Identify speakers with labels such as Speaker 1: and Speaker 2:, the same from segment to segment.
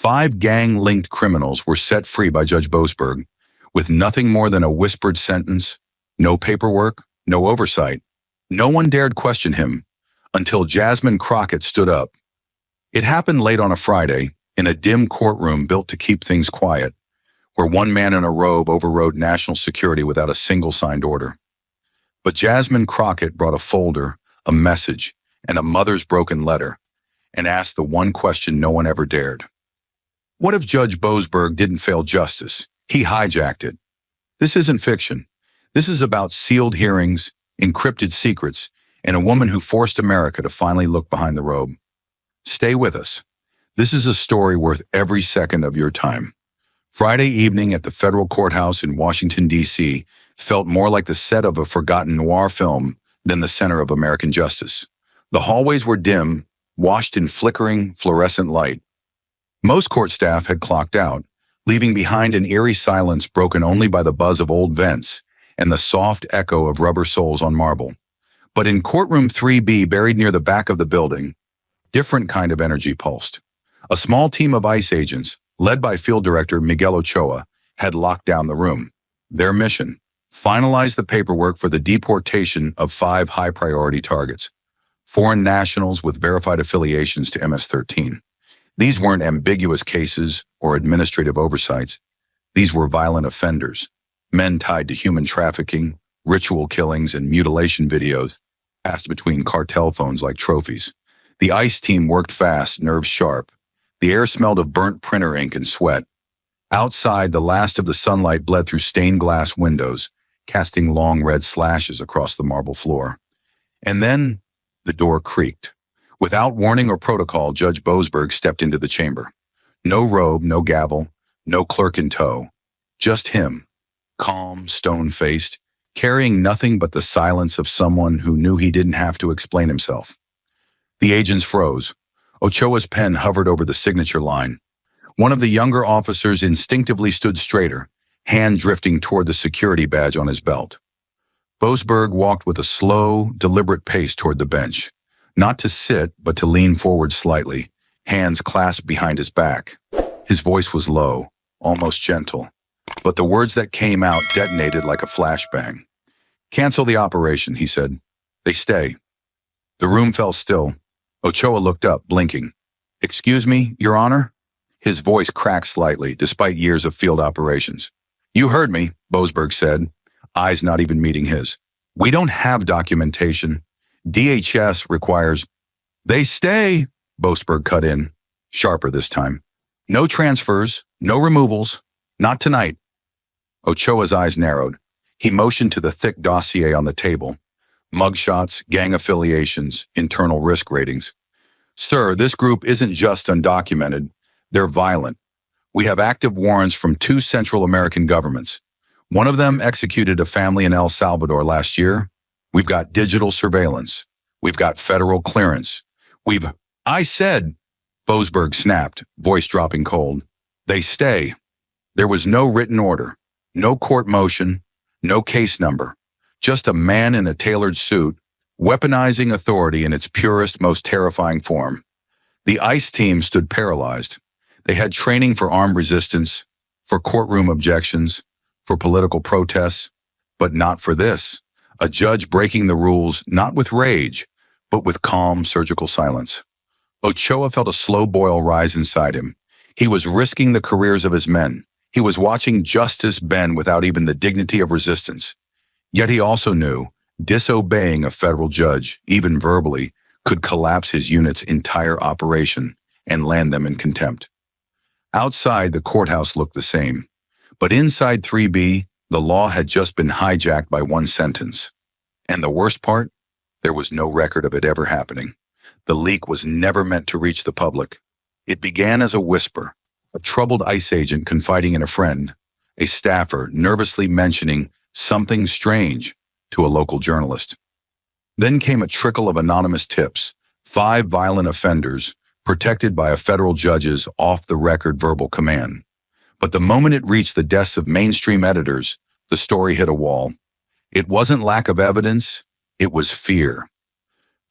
Speaker 1: 5 gang-linked criminals were set free by Judge Boasberg, with nothing more than a whispered sentence, no paperwork, no oversight. No one dared question him until Jasmine Crockett stood up. It happened late on a Friday, in a dim courtroom built to keep things quiet, where one man in a robe overrode national security without a single signed order. But Jasmine Crockett brought a folder, a message, and a mother's broken letter, and asked the one question no one ever dared. What if Judge Boasberg didn't fail justice? He hijacked it. This isn't fiction. This is about sealed hearings, encrypted secrets, and a woman who forced America to finally look behind the robe. Stay with us. This is a story worth every second of your time. Friday evening at the federal courthouse in Washington, D.C. felt more like the set of a forgotten noir film than the center of American justice. The hallways were dim, washed in flickering, fluorescent light. Most court staff had clocked out, leaving behind an eerie silence broken only by the buzz of old vents and the soft echo of rubber soles on marble. But in courtroom 3B, buried near the back of the building, different kind of energy pulsed. A small team of ICE agents, led by Field Director Miguel Ochoa, had locked down the room. Their mission: finalize the paperwork for the deportation of 5 high-priority targets, foreign nationals with verified affiliations to MS-13. These weren't ambiguous cases or administrative oversights. These were violent offenders, men tied to human trafficking, ritual killings, and mutilation videos passed between cartel phones like trophies. The ICE team worked fast, nerves sharp. The air smelled of burnt printer ink and sweat. Outside, the last of the sunlight bled through stained glass windows, casting long red slashes across the marble floor. And then the door creaked. Without warning or protocol, Judge Boasberg stepped into the chamber. No robe, no gavel, no clerk in tow. Just him, calm, stone-faced, carrying nothing but the silence of someone who knew he didn't have to explain himself. The agents froze. Ochoa's pen hovered over the signature line. One of the younger officers instinctively stood straighter, hand drifting toward the security badge on his belt. Boasberg walked with a slow, deliberate pace toward the bench, not to sit, but to lean forward slightly, hands clasped behind his back. His voice was low, almost gentle, but the words that came out detonated like a flashbang. "Cancel the operation," he said. "They stay." The room fell still. Ochoa looked up, blinking. "Excuse me, Your Honor?" His voice cracked slightly, despite years of field operations. "You heard me," Boasberg said, eyes not even meeting his. "We don't have documentation. DHS requires—" "They stay," Boasberg cut in, sharper this time. "No transfers, no removals, not tonight." Ochoa's eyes narrowed. He motioned to the thick dossier on the table. Mugshots, gang affiliations, internal risk ratings. "Sir, this group isn't just undocumented. They're violent. We have active warrants from 2 Central American governments. One of them executed a family in El Salvador last year. We've got digital surveillance. We've got federal clearance. I said," Boasberg snapped, voice dropping cold. "They stay." There was no written order, no court motion, no case number. Just a man in a tailored suit, weaponizing authority in its purest, most terrifying form. The ICE team stood paralyzed. They had training for armed resistance, for courtroom objections, for political protests, but not for this. A judge breaking the rules, not with rage, but with calm, surgical silence. Ochoa felt a slow boil rise inside him. He was risking the careers of his men. He was watching justice bend without even the dignity of resistance. Yet he also knew disobeying a federal judge, even verbally, could collapse his unit's entire operation and land them in contempt. Outside, the courthouse looked the same. But inside 3B, the law had just been hijacked by one sentence. And the worst part? There was no record of it ever happening. The leak was never meant to reach the public. It began as a whisper, a troubled ICE agent confiding in a friend, a staffer nervously mentioning something strange to a local journalist. Then came a trickle of anonymous tips, 5 violent offenders, protected by a federal judge's off-the-record verbal command. But the moment it reached the desks of mainstream editors, the story hit a wall. It wasn't lack of evidence, it was fear.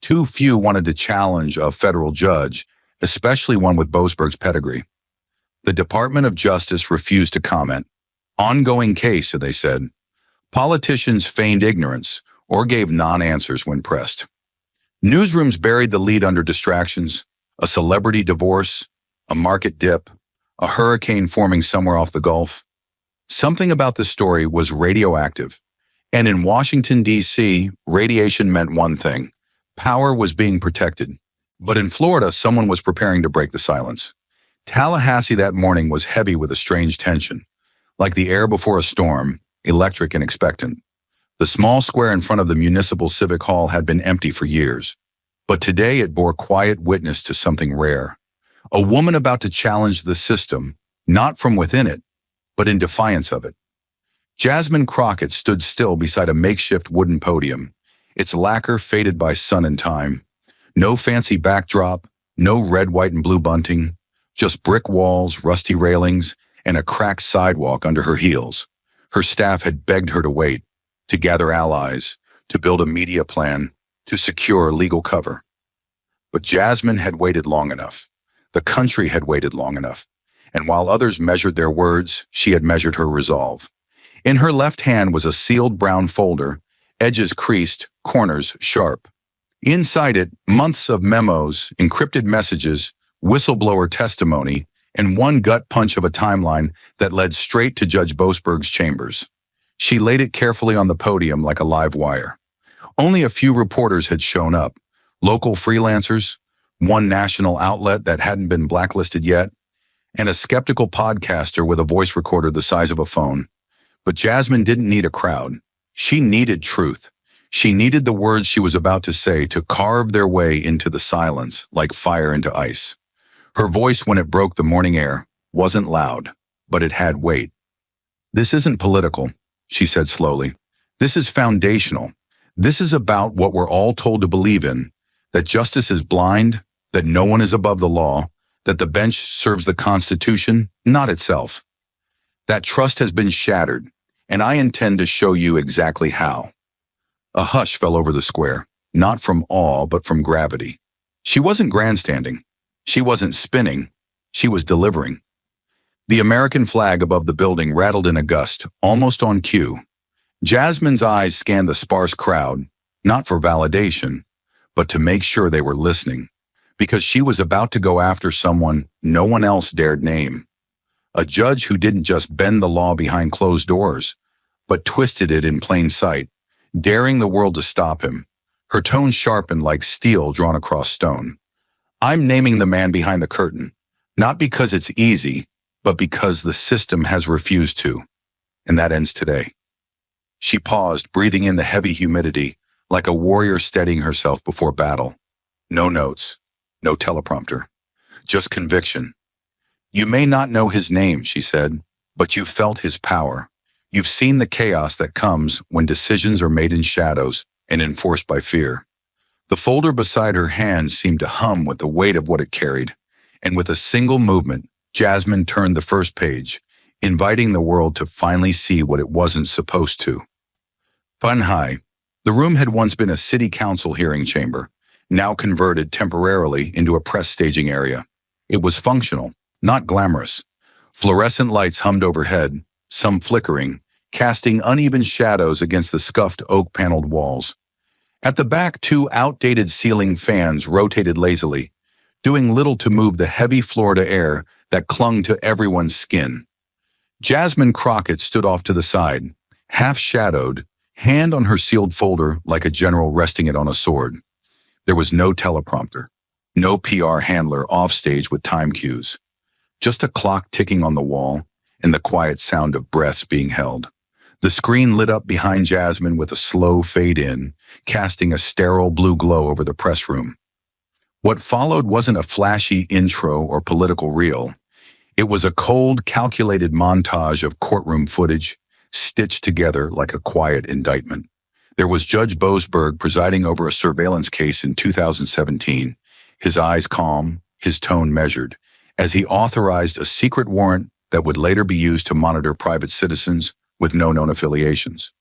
Speaker 1: Too few wanted to challenge a federal judge, especially one with Boasberg's pedigree. The Department of Justice refused to comment. Ongoing case, they said. Politicians feigned ignorance or gave non-answers when pressed. Newsrooms buried the lead under distractions, a celebrity divorce, a market dip, a hurricane forming somewhere off the Gulf. Something about the story was radioactive. And in Washington, D.C., radiation meant one thing. Power was being protected. But in Florida, someone was preparing to break the silence. Tallahassee that morning was heavy with a strange tension, like the air before a storm, electric and expectant. The small square in front of the Municipal Civic Hall had been empty for years. But today it bore quiet witness to something rare. A woman about to challenge the system, not from within it, but in defiance of it. Jasmine Crockett stood still beside a makeshift wooden podium, its lacquer faded by sun and time. No fancy backdrop, no red, white, and blue bunting, just brick walls, rusty railings, and a cracked sidewalk under her heels. Her staff had begged her to wait, to gather allies, to build a media plan, to secure legal cover. But Jasmine had waited long enough. The country had waited long enough. And while others measured their words, she had measured her resolve. In her left hand was a sealed brown folder, edges creased, corners sharp. Inside it, months of memos, encrypted messages, whistleblower testimony, and one gut punch of a timeline that led straight to Judge Boasberg's chambers. She laid it carefully on the podium like a live wire. Only a few reporters had shown up, local freelancers, one national outlet that hadn't been blacklisted yet, and a skeptical podcaster with a voice recorder the size of a phone. But Jasmine didn't need a crowd. She needed truth. She needed the words she was about to say to carve their way into the silence like fire into ice. Her voice, when it broke the morning air, wasn't loud, but it had weight. "This isn't political," she said slowly. "This is foundational. This is about what we're all told to believe in, that justice is blind, that no one is above the law, that the bench serves the Constitution, not itself. That trust has been shattered, and I intend to show you exactly how." A hush fell over the square, not from awe, but from gravity. She wasn't grandstanding. She wasn't spinning. She was delivering. The American flag above the building rattled in a gust, almost on cue. Jasmine's eyes scanned the sparse crowd, not for validation, but to make sure they were listening, because she was about to go after someone no one else dared name. A judge who didn't just bend the law behind closed doors, but twisted it in plain sight, daring the world to stop him. Her tone sharpened like steel drawn across stone. "I'm naming the man behind the curtain, not because it's easy, but because the system has refused to. And that ends today." She paused, breathing in the heavy humidity, like a warrior steadying herself before battle. No notes, no teleprompter, just conviction. "You may not know his name," she said, "but you've felt his power. You've seen the chaos that comes when decisions are made in shadows and enforced by fear." The folder beside her hand seemed to hum with the weight of what it carried, and with a single movement, Jasmine turned the first page, inviting the world to finally see what it wasn't supposed to. Funhai. The room had once been a city council hearing chamber, now converted temporarily into a press staging area. It was functional, not glamorous. Fluorescent lights hummed overhead, some flickering, casting uneven shadows against the scuffed oak-paneled walls. At the back, two outdated ceiling fans rotated lazily, doing little to move the heavy Florida air that clung to everyone's skin. Jasmine Crockett stood off to the side, half-shadowed, hand on her sealed folder like a general resting it on a sword. There was no teleprompter, no PR handler offstage with time cues, just a clock ticking on the wall and the quiet sound of breaths being held. The screen lit up behind Jasmine with a slow fade-in, casting a sterile blue glow over the press room. What followed wasn't a flashy intro or political reel. It was a cold, calculated montage of courtroom footage, stitched together like a quiet indictment. There was Judge Boasberg presiding over a surveillance case in 2017, his eyes calm, his tone measured, as he authorized a secret warrant that would later be used to monitor private citizens with no known affiliations.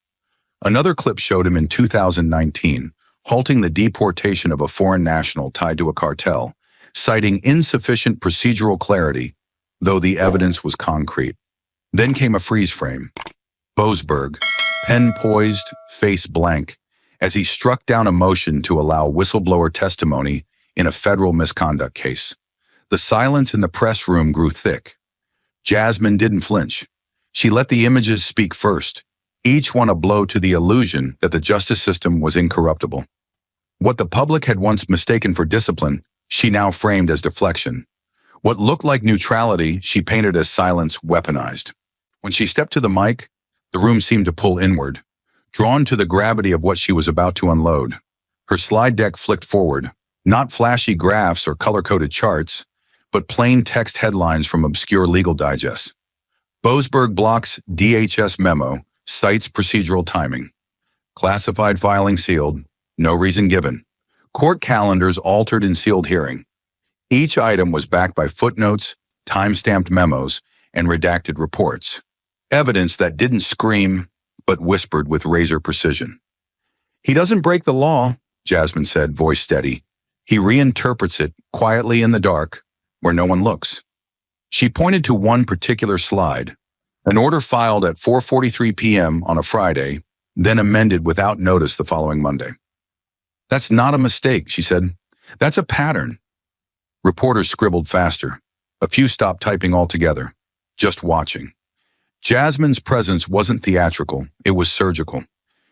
Speaker 1: Another clip showed him in 2019, halting the deportation of a foreign national tied to a cartel, citing insufficient procedural clarity, though the evidence was concrete. Then came a freeze frame. Boasberg, pen poised, face blank, as he struck down a motion to allow whistleblower testimony in a federal misconduct case. The silence in the press room grew thick. Jasmine didn't flinch. She let the images speak first, each one a blow to the illusion that the justice system was incorruptible. What the public had once mistaken for discipline, she now framed as deflection. What looked like neutrality, she painted as silence weaponized. When she stepped to the mic, the room seemed to pull inward, drawn to the gravity of what she was about to unload. Her slide deck flicked forward, not flashy graphs or color-coded charts, but plain text headlines from obscure legal digests. Boasberg blocks DHS memo, cites procedural timing. Classified filing sealed, no reason given. Court calendars altered in sealed hearing. Each item was backed by footnotes, time-stamped memos, and redacted reports. Evidence that didn't scream, but whispered with razor precision. "He doesn't break the law," Jasmine said, voice steady. "He reinterprets it quietly in the dark, where no one looks." She pointed to one particular slide, an order filed at 4:43 p.m. on a Friday, then amended without notice the following Monday. "That's not a mistake," she said. "That's a pattern." Reporters scribbled faster. A few stopped typing altogether, just watching. Jasmine's presence wasn't theatrical, it was surgical.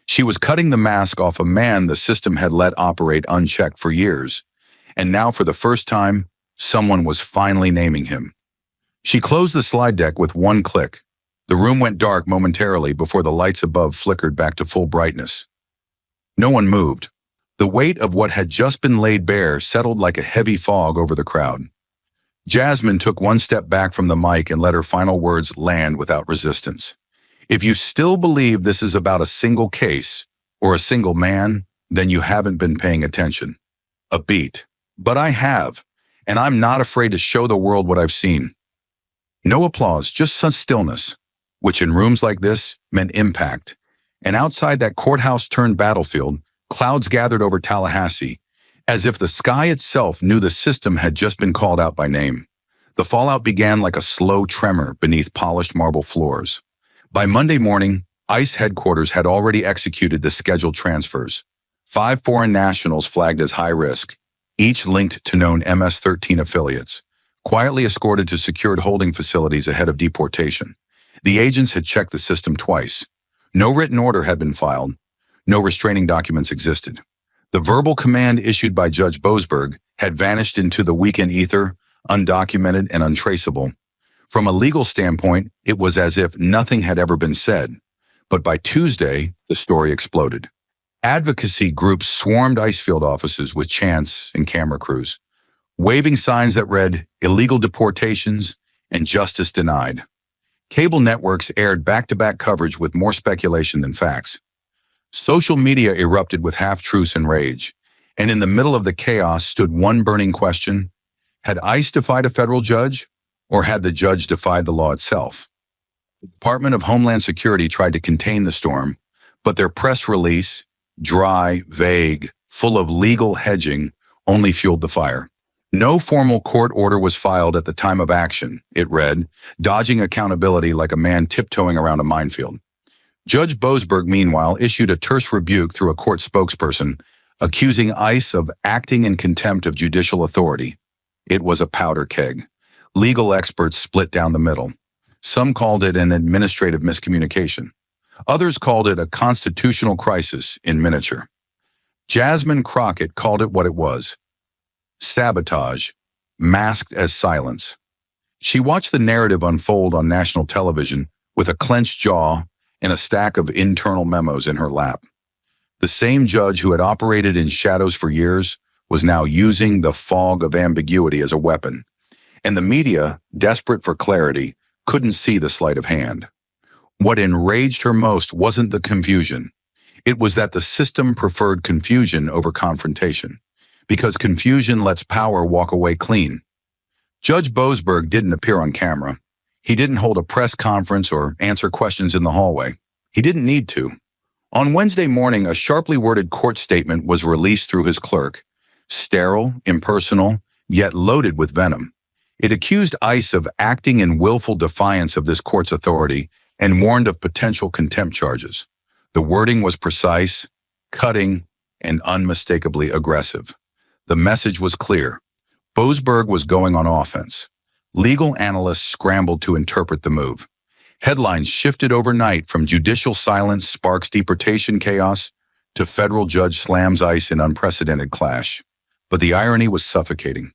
Speaker 1: She was cutting the mask off a man the system had let operate unchecked for years, and now for the first time, someone was finally naming him. She closed the slide deck with one click. The room went dark momentarily before the lights above flickered back to full brightness. No one moved. The weight of what had just been laid bare settled like a heavy fog over the crowd. Jasmine took one step back from the mic and let her final words land without resistance. "If you still believe this is about a single case or a single man, then you haven't been paying attention. A beat. But I have, and I'm not afraid to show the world what I've seen." No applause, just some stillness, which in rooms like this meant impact. And outside that courthouse-turned-battlefield, clouds gathered over Tallahassee, as if the sky itself knew the system had just been called out by name. The fallout began like a slow tremor beneath polished marble floors. By Monday morning, ICE headquarters had already executed the scheduled transfers. 5 foreign nationals flagged as high risk, each linked to known MS-13 affiliates, quietly escorted to secured holding facilities ahead of deportation. The agents had checked the system twice. No written order had been filed. No restraining documents existed. The verbal command issued by Judge Boasberg had vanished into the weekend ether, undocumented and untraceable. From a legal standpoint, it was as if nothing had ever been said. But by Tuesday, the story exploded. Advocacy groups swarmed ICE field offices with chants and camera crews, waving signs that read, "Illegal deportations" and "Justice denied." Cable networks aired back-to-back coverage with more speculation than facts. Social media erupted with half-truths and rage, and in the middle of the chaos stood one burning question: had ICE defied a federal judge, or had the judge defied the law itself? The Department of Homeland Security tried to contain the storm, but their press release, dry, vague, full of legal hedging, only fueled the fire. No formal court order was filed at the time of action, it read, dodging accountability like a man tiptoeing around a minefield. Judge Boasberg, meanwhile, issued a terse rebuke through a court spokesperson, accusing ICE of acting in contempt of judicial authority. It was a powder keg. Legal experts split down the middle. Some called it an administrative miscommunication. Others called it a constitutional crisis in miniature. Jasmine Crockett called it what it was: sabotage, masked as silence. She watched the narrative unfold on national television with a clenched jaw and a stack of internal memos in her lap. The same judge who had operated in shadows for years was now using the fog of ambiguity as a weapon, and the media, desperate for clarity, couldn't see the sleight of hand. What enraged her most wasn't the confusion. It was that the system preferred confusion over confrontation, because confusion lets power walk away clean. Judge Boasberg didn't appear on camera. He didn't hold a press conference or answer questions in the hallway. He didn't need to. On Wednesday morning, a sharply worded court statement was released through his clerk, sterile, impersonal, yet loaded with venom. It accused ICE of acting in willful defiance of this court's authority and warned of potential contempt charges. The wording was precise, cutting, and unmistakably aggressive. The message was clear. Boasberg was going on offense. Legal analysts scrambled to interpret the move. Headlines shifted overnight from judicial silence sparks deportation chaos to federal judge slams ICE in unprecedented clash. But the irony was suffocating.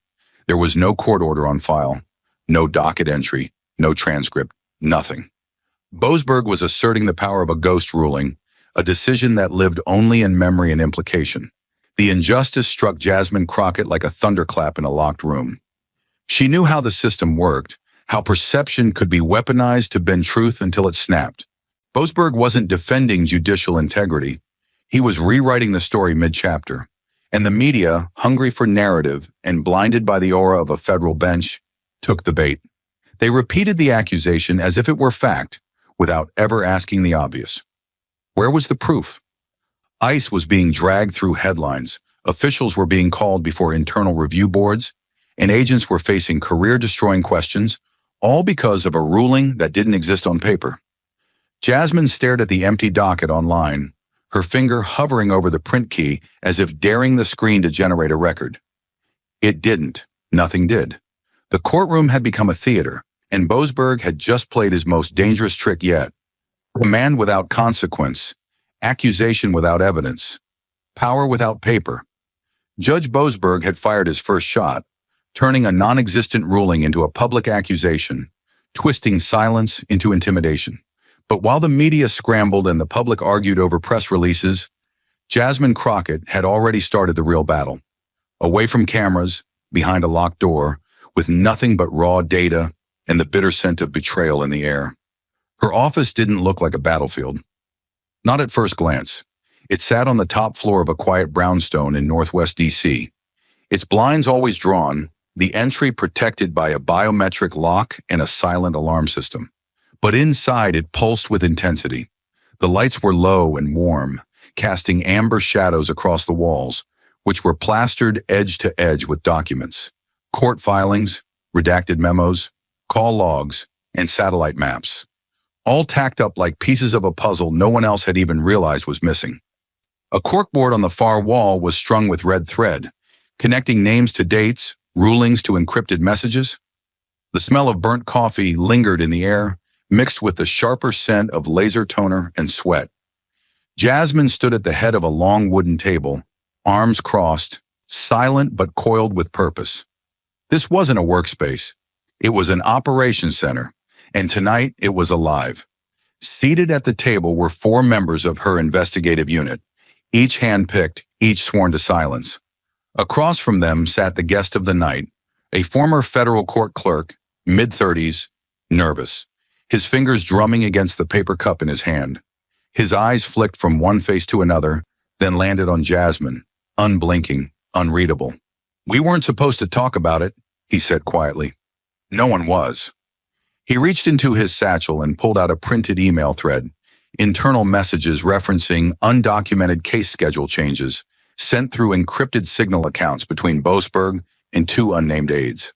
Speaker 1: There was no court order on file, no docket entry, no transcript, nothing. Boasberg was asserting the power of a ghost ruling, a decision that lived only in memory and implication. The injustice struck Jasmine Crockett like a thunderclap in a locked room. She knew how the system worked, how perception could be weaponized to bend truth until it snapped. Boasberg wasn't defending judicial integrity. He was rewriting the story mid-chapter. And the media, hungry for narrative and blinded by the aura of a federal bench, took the bait. They repeated the accusation as if it were fact, without ever asking the obvious. Where was the proof? ICE was being dragged through headlines, officials were being called before internal review boards, and agents were facing career-destroying questions, all because of a ruling that didn't exist on paper. Jasmine stared at the empty docket online, her finger hovering over the print key as if daring the screen to generate a record. It didn't. Nothing did. The courtroom had become a theater, and Boasberg had just played his most dangerous trick yet. Command without consequence, accusation without evidence, power without paper. Judge Boasberg had fired his first shot, turning a non-existent ruling into a public accusation, twisting silence into intimidation. But while the media scrambled and the public argued over press releases, Jasmine Crockett had already started the real battle. Away from cameras, behind a locked door, with nothing but raw data and the bitter scent of betrayal in the air. Her office didn't look like a battlefield. Not at first glance. It sat on the top floor of a quiet brownstone in Northwest D.C. Its blinds always drawn, the entry protected by a biometric lock and a silent alarm system. But inside it pulsed with intensity. The lights were low and warm, casting amber shadows across the walls, which were plastered edge to edge with documents. Court filings, redacted memos, call logs, and satellite maps. All tacked up like pieces of a puzzle no one else had even realized was missing. A corkboard on the far wall was strung with red thread, connecting names to dates, rulings to encrypted messages. The smell of burnt coffee lingered in the air, mixed with the sharper scent of laser toner and sweat. Jasmine stood at the head of a long wooden table, arms crossed, silent but coiled with purpose. This wasn't a workspace. It was an operations center, and tonight it was alive. Seated at the table were 4 members of her investigative unit, each hand-picked, each sworn to silence. Across from them sat the guest of the night, a former federal court clerk, mid-30s, nervous, his fingers drumming against the paper cup in his hand. His eyes flicked from one face to another, then landed on Jasmine, unblinking, unreadable. "We weren't supposed to talk about it," he said quietly. No one was. He reached into his satchel and pulled out a printed email thread, internal messages referencing undocumented case schedule changes sent through encrypted signal accounts between Boasberg and 2 unnamed aides.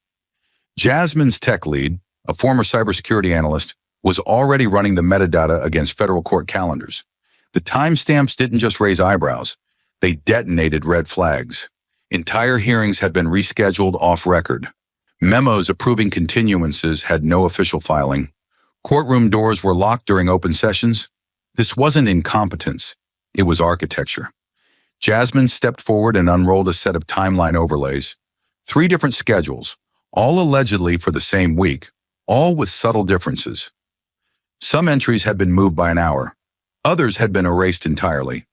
Speaker 1: Jasmine's tech lead, a former cybersecurity analyst, was already running the metadata against federal court calendars. The timestamps didn't just raise eyebrows, they detonated red flags. Entire hearings had been rescheduled off record. Memos approving continuances had no official filing. Courtroom doors were locked during open sessions. This wasn't incompetence, it was architecture. Jasmine stepped forward and unrolled a set of timeline overlays. 3 different schedules, all allegedly for the same week, all with subtle differences. Some entries had been moved by an hour. Others had been erased entirely.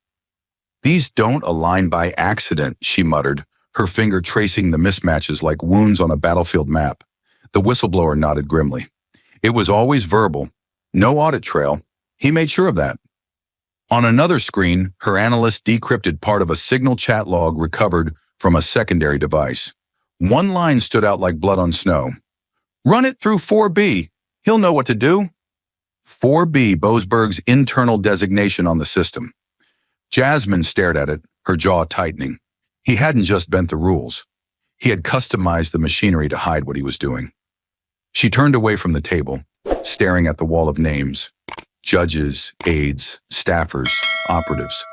Speaker 1: "These don't align by accident," she muttered, her finger tracing the mismatches like wounds on a battlefield map. The whistleblower nodded grimly. It was always verbal. No audit trail. He made sure of that. On another screen, her analyst decrypted part of a signal chat log recovered from a secondary device. One line stood out like blood on snow. "Run it through 4B. He'll know what to do." 4B, Boasberg's internal designation on the system. Jasmine stared at it, her jaw tightening. He hadn't just bent the rules. He had customized the machinery to hide what he was doing. She turned away from the table, staring at the wall of names. Judges, aides, staffers, operatives.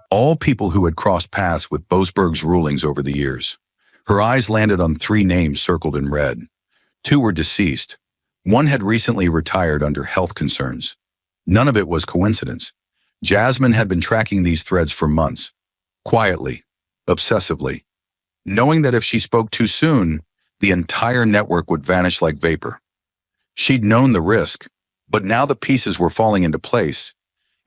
Speaker 1: All people who had crossed paths with Boasberg's rulings over the years. Her eyes landed on 3 names circled in red. 2 were deceased. 1 had recently retired under health concerns. None of it was coincidence. Jasmine had been tracking these threads for months. Quietly, obsessively. Knowing that if she spoke too soon, the entire network would vanish like vapor. She'd known the risk, but now the pieces were falling into place.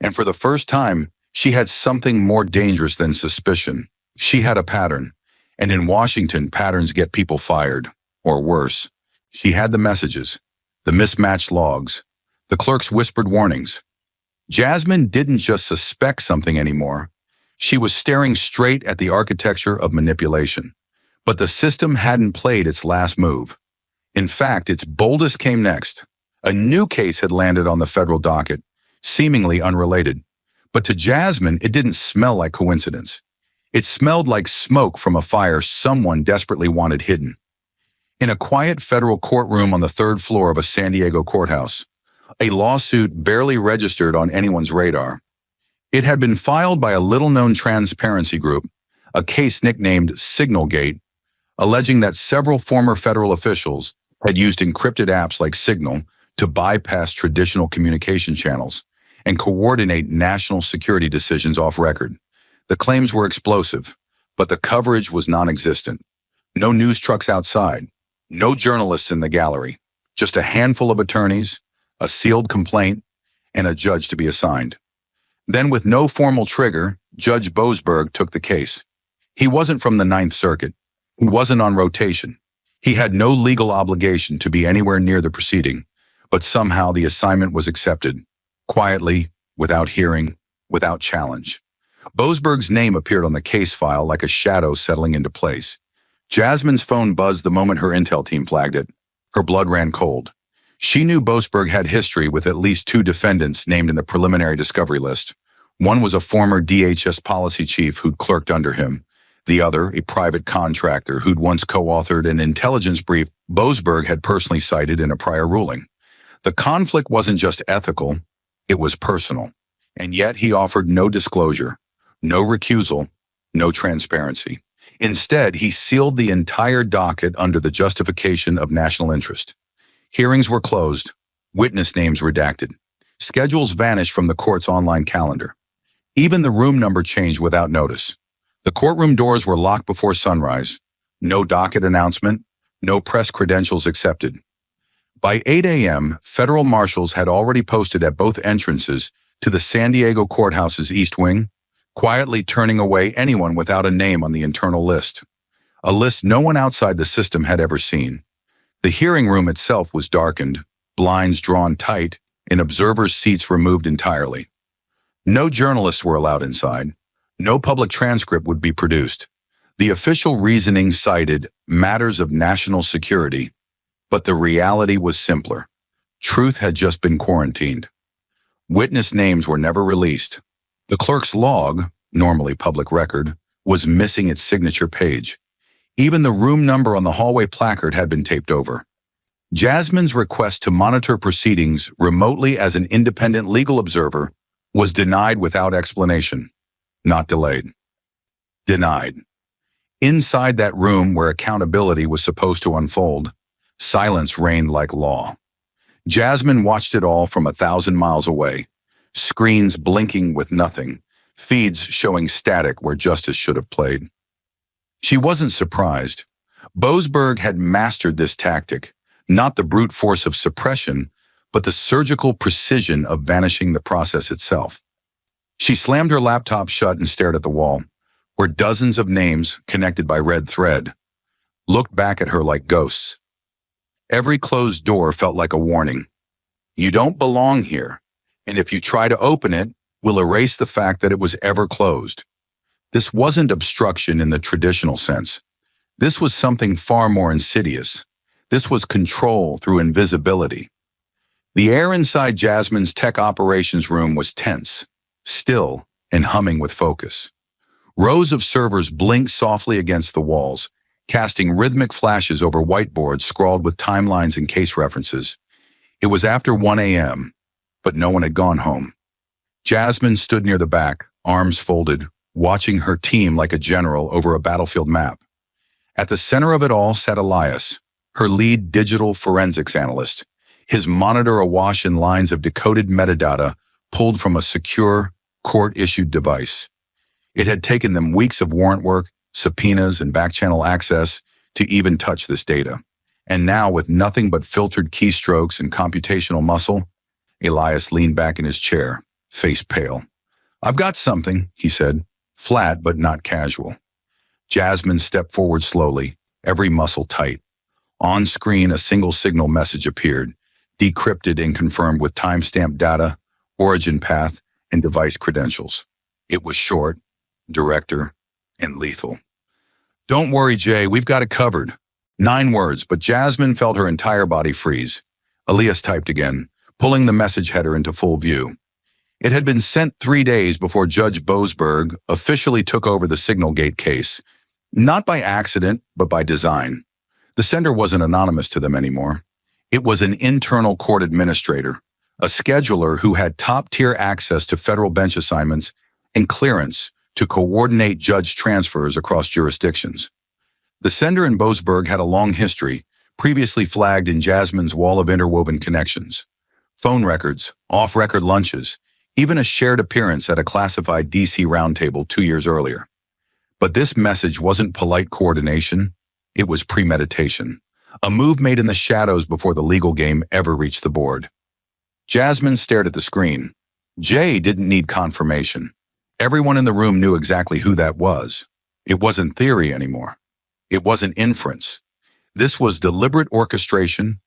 Speaker 1: And for the first time, she had something more dangerous than suspicion. She had a pattern. And in Washington, patterns get people fired. Or worse. She had the messages, the mismatched logs, the clerk's whispered warnings. Jasmine didn't just suspect something anymore. She was staring straight at the architecture of manipulation. But the system hadn't played its last move. In fact, its boldest came next. A new case had landed on the federal docket, seemingly unrelated. But to Jasmine, it didn't smell like coincidence. It smelled like smoke from a fire someone desperately wanted hidden. In a quiet federal courtroom on the 3rd floor of a San Diego courthouse, a lawsuit barely registered on anyone's radar. It had been filed by a little-known transparency group, a case nicknamed Signalgate, alleging that several former federal officials had used encrypted apps like Signal to bypass traditional communication channels and coordinate national security decisions off record. The claims were explosive, but the coverage was non-existent. No news trucks outside, no journalists in the gallery, just a handful of attorneys, a sealed complaint, and a judge to be assigned. Then, with no formal trigger, Judge Boasberg took the case. He wasn't from the Ninth Circuit. He wasn't on rotation. He had no legal obligation to be anywhere near the proceeding, but somehow the assignment was accepted. Quietly, without hearing, without challenge. Boasberg's name appeared on the case file like a shadow settling into place. Jasmine's phone buzzed the moment her intel team flagged it. Her blood ran cold. She knew Boasberg had history with at least 2 defendants named in the preliminary discovery list. One was a former DHS policy chief who'd clerked under him. The other, a private contractor who'd once co-authored an intelligence brief Boasberg had personally cited in a prior ruling. The conflict wasn't just ethical, it was personal. And yet he offered no disclosure, no recusal, no transparency. Instead, he sealed the entire docket under the justification of national interest. Hearings were closed, witness names redacted. Schedules vanished from the court's online calendar. Even the room number changed without notice. The courtroom doors were locked before sunrise. No docket announcement, no press credentials accepted. By 8 a.m., federal marshals had already posted at both entrances to the San Diego courthouse's East Wing, quietly turning away anyone without a name on the internal list. A list no one outside the system had ever seen. The hearing room itself was darkened, blinds drawn tight, and observers' seats removed entirely. No journalists were allowed inside. No public transcript would be produced. The official reasoning cited matters of national security, but the reality was simpler. Truth had just been quarantined. Witness names were never released. The clerk's log, normally public record, was missing its signature page. Even the room number on the hallway placard had been taped over. Jasmine's request to monitor proceedings remotely as an independent legal observer was denied without explanation. Not delayed. Denied. Inside that room where accountability was supposed to unfold, silence reigned like law. Jasmine watched it all from 1,000 miles away, screens blinking with nothing, feeds showing static where justice should have played. She wasn't surprised. Boasberg had mastered this tactic, not the brute force of suppression, but the surgical precision of vanishing the process itself. She slammed her laptop shut and stared at the wall, where dozens of names, connected by red thread, looked back at her like ghosts. Every closed door felt like a warning. You don't belong here, and if you try to open it, we'll erase the fact that it was ever closed. This wasn't obstruction in the traditional sense. This was something far more insidious. This was control through invisibility. The air inside Jasmine's tech operations room was tense, still, and humming with focus. Rows of servers blinked softly against the walls, casting rhythmic flashes over whiteboards scrawled with timelines and case references. It was after 1 a.m., but no one had gone home. Jasmine stood near the back, arms folded, watching her team like a general over a battlefield map. At the center of it all sat Elias, her lead digital forensics analyst, his monitor awash in lines of decoded metadata pulled from a secure, court-issued device. It had taken them weeks of warrant work, subpoenas, and back-channel access to even touch this data. And now, with nothing but filtered keystrokes and computational muscle, Elias leaned back in his chair, face pale. "I've got something," he said, flat but not casual. Jasmine stepped forward slowly, every muscle tight. On screen, a single signal message appeared, decrypted and confirmed with timestamp data, origin path, and device credentials. It was short, director, and lethal. "Don't worry, Jay, we've got it covered." 9 words, but Jasmine felt her entire body freeze. Elias typed again, pulling the message header into full view. It had been sent 3 days before Judge Boasberg officially took over the Signalgate case, not by accident, but by design. The sender wasn't anonymous to them anymore. It was an internal court administrator, a scheduler who had top-tier access to federal bench assignments and clearance to coordinate judge transfers across jurisdictions. The sender in Boasberg had a long history, previously flagged in Jasmine's wall of interwoven connections. Phone records, off-record lunches, even a shared appearance at a classified DC roundtable 2 years earlier. But this message wasn't polite coordination, it was premeditation, a move made in the shadows before the legal game ever reached the board. Jasmine stared at the screen. Jay didn't need confirmation. Everyone in the room knew exactly who that was. It wasn't theory anymore. It wasn't inference. This was deliberate orchestration,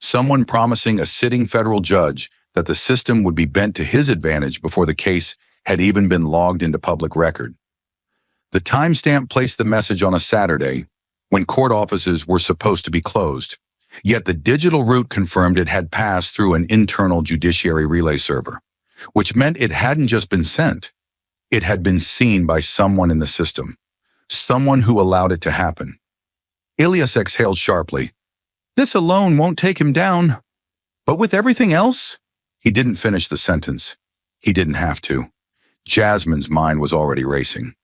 Speaker 1: someone promising a sitting federal judge that the system would be bent to his advantage before the case had even been logged into public record. The timestamp placed the message on a Saturday, when court offices were supposed to be closed, yet the digital route confirmed it had passed through an internal judiciary relay server, which meant it hadn't just been sent. It had been seen by someone in the system, someone who allowed it to happen. Elias exhaled sharply. "This alone won't take him down. But with everything else?" He didn't finish the sentence. He didn't have to. Jasmine's mind was already racing.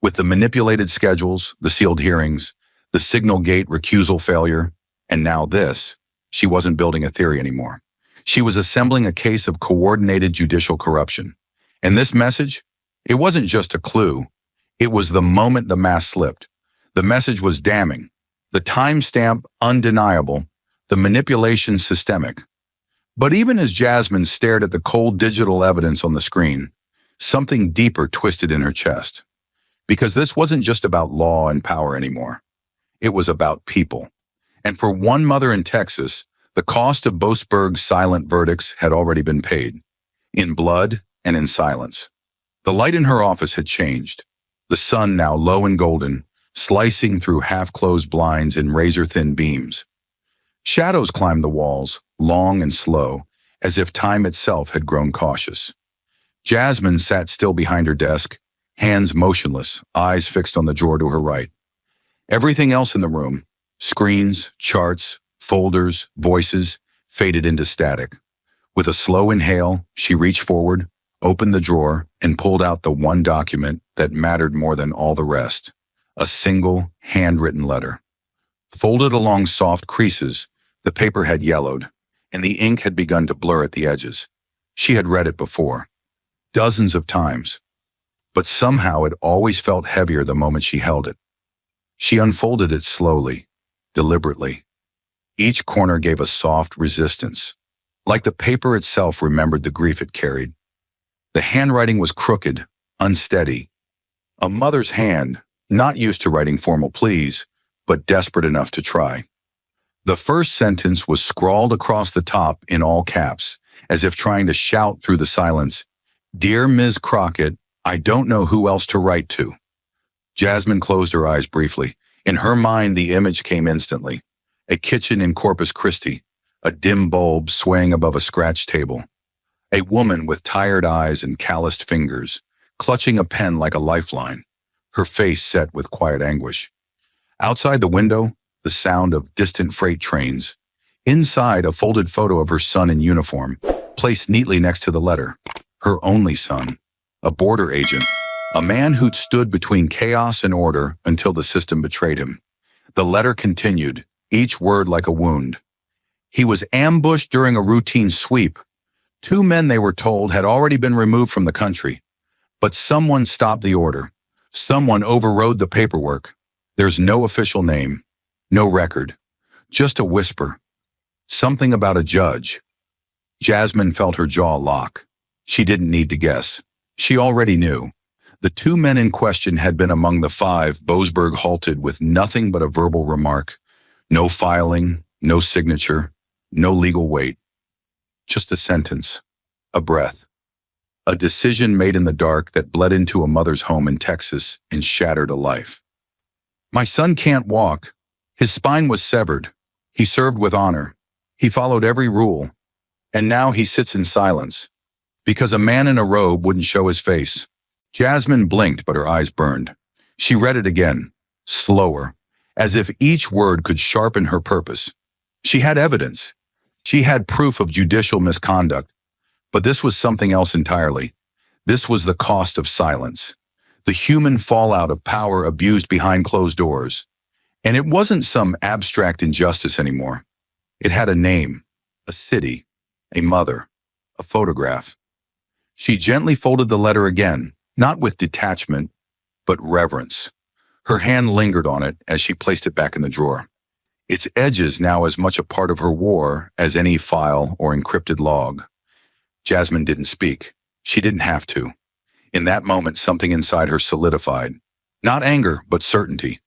Speaker 1: With the manipulated schedules, the sealed hearings, the Signalgate recusal failure, and now this, she wasn't building a theory anymore. She was assembling a case of coordinated judicial corruption. And this message? It wasn't just a clue. It was the moment the mask slipped. The message was damning. The timestamp undeniable. The manipulation systemic. But even as Jasmine stared at the cold digital evidence on the screen, something deeper twisted in her chest. Because this wasn't just about law and power anymore. It was about people. And for one mother in Texas, the cost of Boasberg's silent verdicts had already been paid. In blood and in silence. The light in her office had changed. The sun now low and golden, slicing through half-closed blinds in razor-thin beams. Shadows climbed the walls, long and slow, as if time itself had grown cautious. Jasmine sat still behind her desk, hands motionless, eyes fixed on the drawer to her right. Everything else in the room, screens, charts, folders, voices, faded into static. With a slow inhale, she reached forward, opened the drawer, and pulled out the one document that mattered more than all the rest. A single, handwritten letter. Folded along soft creases, the paper had yellowed, and the ink had begun to blur at the edges. She had read it before, dozens of times, but somehow it always felt heavier the moment she held it. She unfolded it slowly, deliberately. Each corner gave a soft resistance, like the paper itself remembered the grief it carried. The handwriting was crooked, unsteady. A mother's hand, not used to writing formal pleas, but desperate enough to try. The first sentence was scrawled across the top in all caps, as if trying to shout through the silence, "Dear Ms. Crockett, I don't know who else to write to." Jasmine closed her eyes briefly. In her mind, the image came instantly. A kitchen in Corpus Christi, a dim bulb swaying above a scratch table. A woman with tired eyes and calloused fingers, clutching a pen like a lifeline, her face set with quiet anguish. Outside the window, the sound of distant freight trains. Inside, a folded photo of her son in uniform, placed neatly next to the letter. Her only son, a border agent, a man who'd stood between chaos and order until the system betrayed him. The letter continued, each word like a wound. He was ambushed during a routine sweep. 2 men, they were told, had already been removed from the country. But someone stopped the order. Someone overrode the paperwork. There's no official name, no record, just a whisper. Something about a judge. Jasmine felt her jaw lock. She didn't need to guess. She already knew. The 2 men in question had been among the 5 Boasberg halted with nothing but a verbal remark. No filing, no signature, no legal weight. Just a sentence, a breath. A decision made in the dark that bled into a mother's home in Texas and shattered a life. My son can't walk. His spine was severed. He served with honor. He followed every rule. And now he sits in silence. Because a man in a robe wouldn't show his face. Jasmine blinked, but her eyes burned. She read it again, slower, as if each word could sharpen her purpose. She had evidence. She had proof of judicial misconduct. But this was something else entirely. This was the cost of silence. The human fallout of power abused behind closed doors. And it wasn't some abstract injustice anymore. It had a name, a city, a mother, a photograph. She gently folded the letter again, not with detachment, but reverence. Her hand lingered on it as she placed it back in the drawer. Its edges now as much a part of her war as any file or encrypted log. Jasmine didn't speak. She didn't have to. In that moment, something inside her solidified. Not anger, but certainty.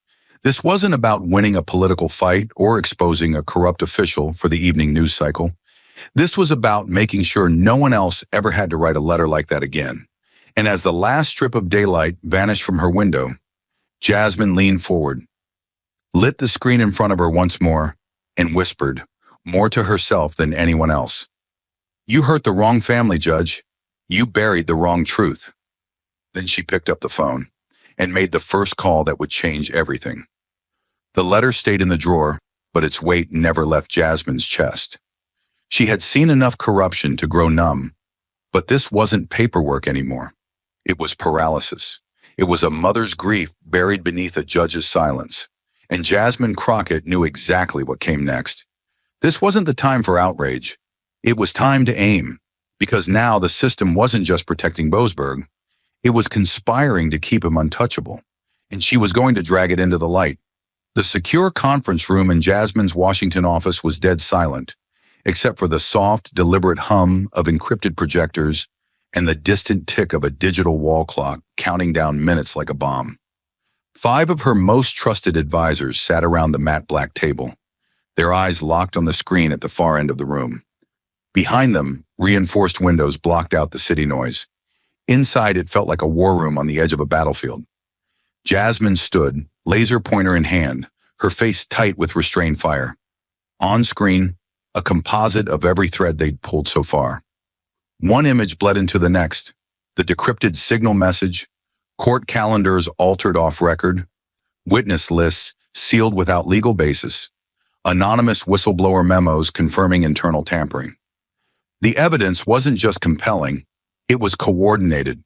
Speaker 1: This wasn't about winning a political fight or exposing a corrupt official for the evening news cycle. This was about making sure no one else ever had to write a letter like that again. And as the last strip of daylight vanished from her window, Jasmine leaned forward, lit the screen in front of her once more, and whispered, more to herself than anyone else. You hurt the wrong family, Judge. You buried the wrong truth. Then she picked up the phone and made the first call that would change everything. The letter stayed in the drawer, but its weight never left Jasmine's chest. She had seen enough corruption to grow numb, but this wasn't paperwork anymore. It was paralysis. It was a mother's grief buried beneath a judge's silence. And Jasmine Crockett knew exactly what came next. This wasn't the time for outrage. It was time to aim, because now the system wasn't just protecting Boasberg. It was conspiring to keep him untouchable, and she was going to drag it into the light. The secure conference room in Jasmine's Washington office was dead silent, except for the soft, deliberate hum of encrypted projectors and the distant tick of a digital wall clock counting down minutes like a bomb. 5 of her most trusted advisors sat around the matte black table, their eyes locked on the screen at the far end of the room. Behind them, reinforced windows blocked out the city noise. Inside, it felt like a war room on the edge of a battlefield. Jasmine stood, laser pointer in hand, her face tight with restrained fire. On screen, a composite of every thread they'd pulled so far. One image bled into the next, the decrypted signal message, court calendars altered off record, witness lists sealed without legal basis, anonymous whistleblower memos confirming internal tampering. The evidence wasn't just compelling, it was coordinated.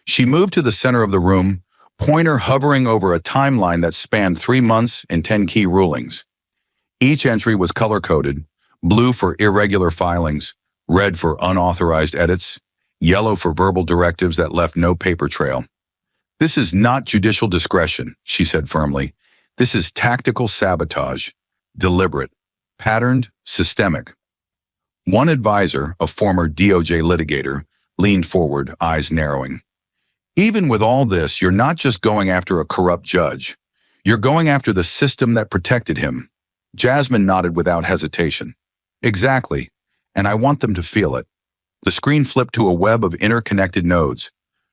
Speaker 1: She moved to the center of the room, pointer hovering over a timeline that spanned 3 months and 10 key rulings. Each entry was color-coded, blue for irregular filings, red for unauthorized edits, yellow for verbal directives that left no paper trail. This is not judicial discretion, she said firmly. This is tactical sabotage, deliberate, patterned, systemic. One advisor, a former DOJ litigator, leaned forward, eyes narrowing. Even with all this, you're not just going after a corrupt judge. You're going after the system that protected him. Jasmine nodded without hesitation. Exactly, and I want them to feel it. The screen flipped to a web of interconnected nodes.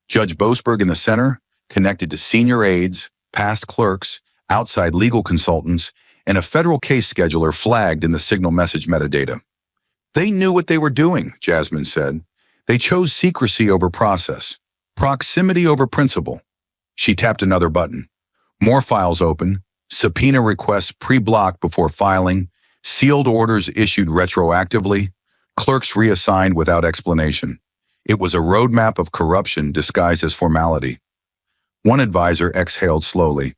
Speaker 1: Judge Boasberg in the center, connected to senior aides, past clerks, outside legal consultants, and a federal case scheduler flagged in the signal message metadata. They knew what they were doing, Jasmine said. They chose secrecy over process, proximity over principle. She tapped another button. More files open, subpoena requests pre-blocked before filing, sealed orders issued retroactively, clerks reassigned without explanation. It was a roadmap of corruption disguised as formality. One advisor exhaled slowly.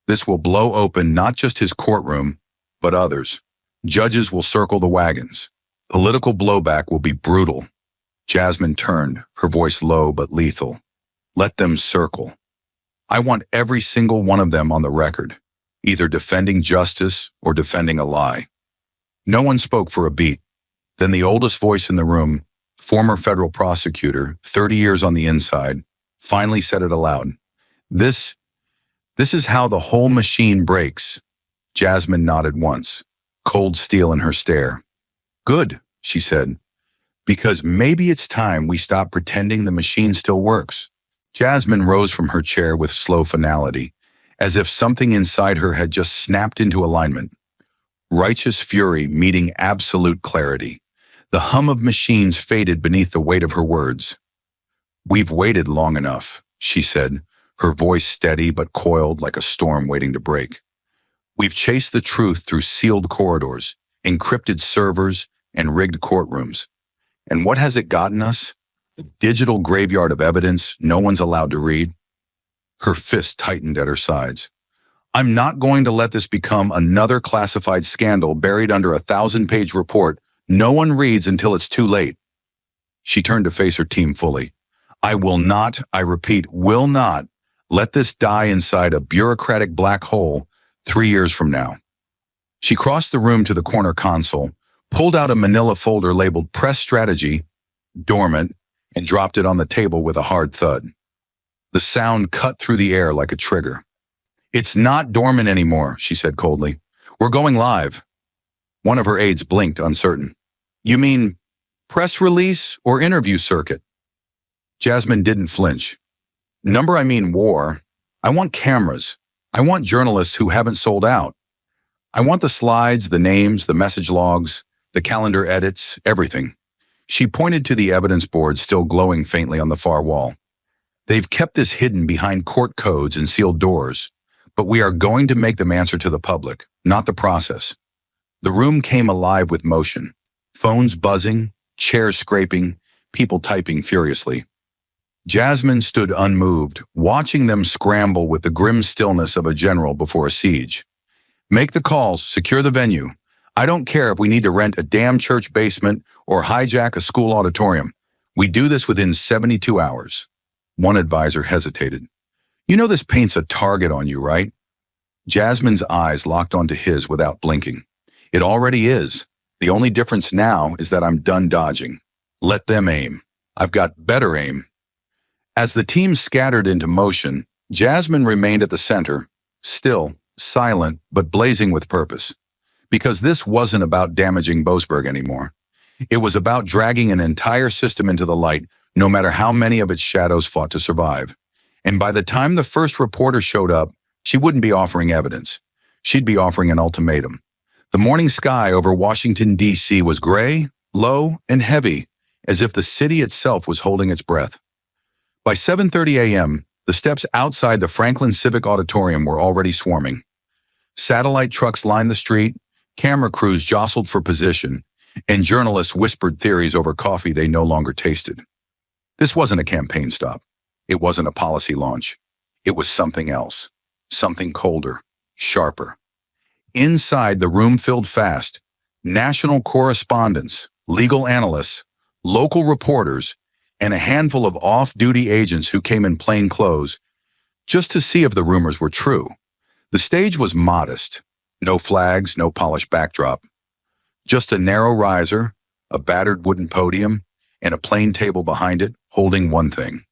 Speaker 1: This will blow open not just his courtroom, but others. Judges will circle the wagons. Political blowback will be brutal. Jasmine turned, her voice low but lethal. Let them circle. I want every single one of them on the record, either defending justice or defending a lie. No one spoke for a beat. Then the oldest voice in the room, former federal prosecutor, 30 years on the inside, finally said it aloud. This is how the whole machine breaks. Jasmine nodded once, cold steel in her stare. Good, she said, because maybe it's time we stop pretending the machine still works. Jasmine rose from her chair with slow finality, as if something inside her had just snapped into alignment. Righteous fury meeting absolute clarity. The hum of machines faded beneath the weight of her words. We've waited long enough, she said, her voice steady but coiled like a storm waiting to break. We've chased the truth through sealed corridors, encrypted servers, and rigged courtrooms. And what has it gotten us? A digital graveyard of evidence no one's allowed to read. Her fist tightened at her sides. I'm not going to let this become another classified scandal buried under a 1,000-page report no one reads until it's too late. She turned to face her team fully. I will not, I repeat, will not let this die inside a bureaucratic black hole 3 years from now. She crossed the room to the corner console, pulled out a manila folder labeled Press Strategy, dormant, and dropped it on the table with a hard thud. The sound cut through the air like a trigger. It's not dormant anymore, she said coldly. We're going live. One of her aides blinked, uncertain. You mean press release or interview circuit? Jasmine didn't flinch. Number I mean war. I want cameras. I want journalists who haven't sold out. I want the slides, the names, the message logs, the calendar edits, everything. She pointed to the evidence board still glowing faintly on the far wall. They've kept this hidden behind court codes and sealed doors, but we are going to make them answer to the public, not the process. The room came alive with motion. Phones buzzing, chairs scraping, people typing furiously. Jasmine stood unmoved, watching them scramble with the grim stillness of a general before a siege. Make the calls, secure the venue. I don't care if we need to rent a damn church basement or hijack a school auditorium. We do this within 72 hours. One advisor hesitated. You know this paints a target on you, right? Jasmine's eyes locked onto his without blinking. It already is. The only difference now is that I'm done dodging. Let them aim. I've got better aim. As the team scattered into motion, Jasmine remained at the center, still, silent, but blazing with purpose. Because this wasn't about damaging Boasberg anymore. It was about dragging an entire system into the light, no matter how many of its shadows fought to survive. And by the time the first reporter showed up, she wouldn't be offering evidence. She'd be offering an ultimatum. The morning sky over Washington, D.C. was gray, low, and heavy, as if the city itself was holding its breath. By 7:30 a.m., the steps outside the Franklin Civic Auditorium were already swarming. Satellite trucks lined the street, camera crews jostled for position, and journalists whispered theories over coffee they no longer tasted. This wasn't a campaign stop. It wasn't a policy launch. It was something else, something colder, sharper. Inside, the room filled fast. National correspondents, legal analysts, local reporters, and a handful of off-duty agents who came in plain clothes just to see if the rumors were true. The stage was modest. No flags, no polished backdrop. Just a narrow riser, a battered wooden podium, and a plain table behind it holding one thing.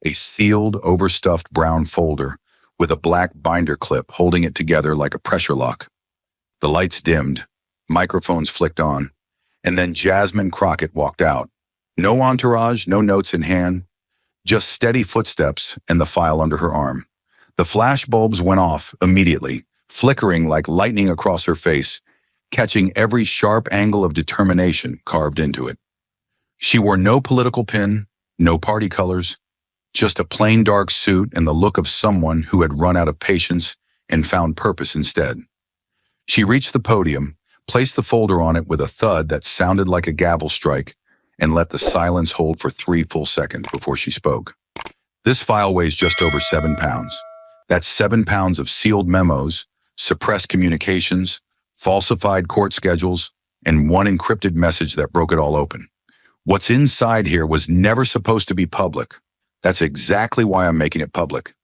Speaker 1: A sealed, overstuffed brown folder with a black binder clip holding it together like a pressure lock. The lights dimmed, microphones flicked on, and then Jasmine Crockett walked out. No entourage, no notes in hand, just steady footsteps and the file under her arm. The flash bulbs went off immediately, flickering like lightning across her face, catching every sharp angle of determination carved into it. She wore no political pin, no party colors, just a plain dark suit and the look of someone who had run out of patience and found purpose instead. She reached the podium, placed the folder on it with a thud that sounded like a gavel strike, and let the silence hold for 3 full seconds before she spoke. This file weighs just over 7 pounds. That's 7 pounds of sealed memos, suppressed communications, falsified court schedules, and one encrypted message that broke it all open. What's inside here was never supposed to be public. That's exactly why I'm making it public.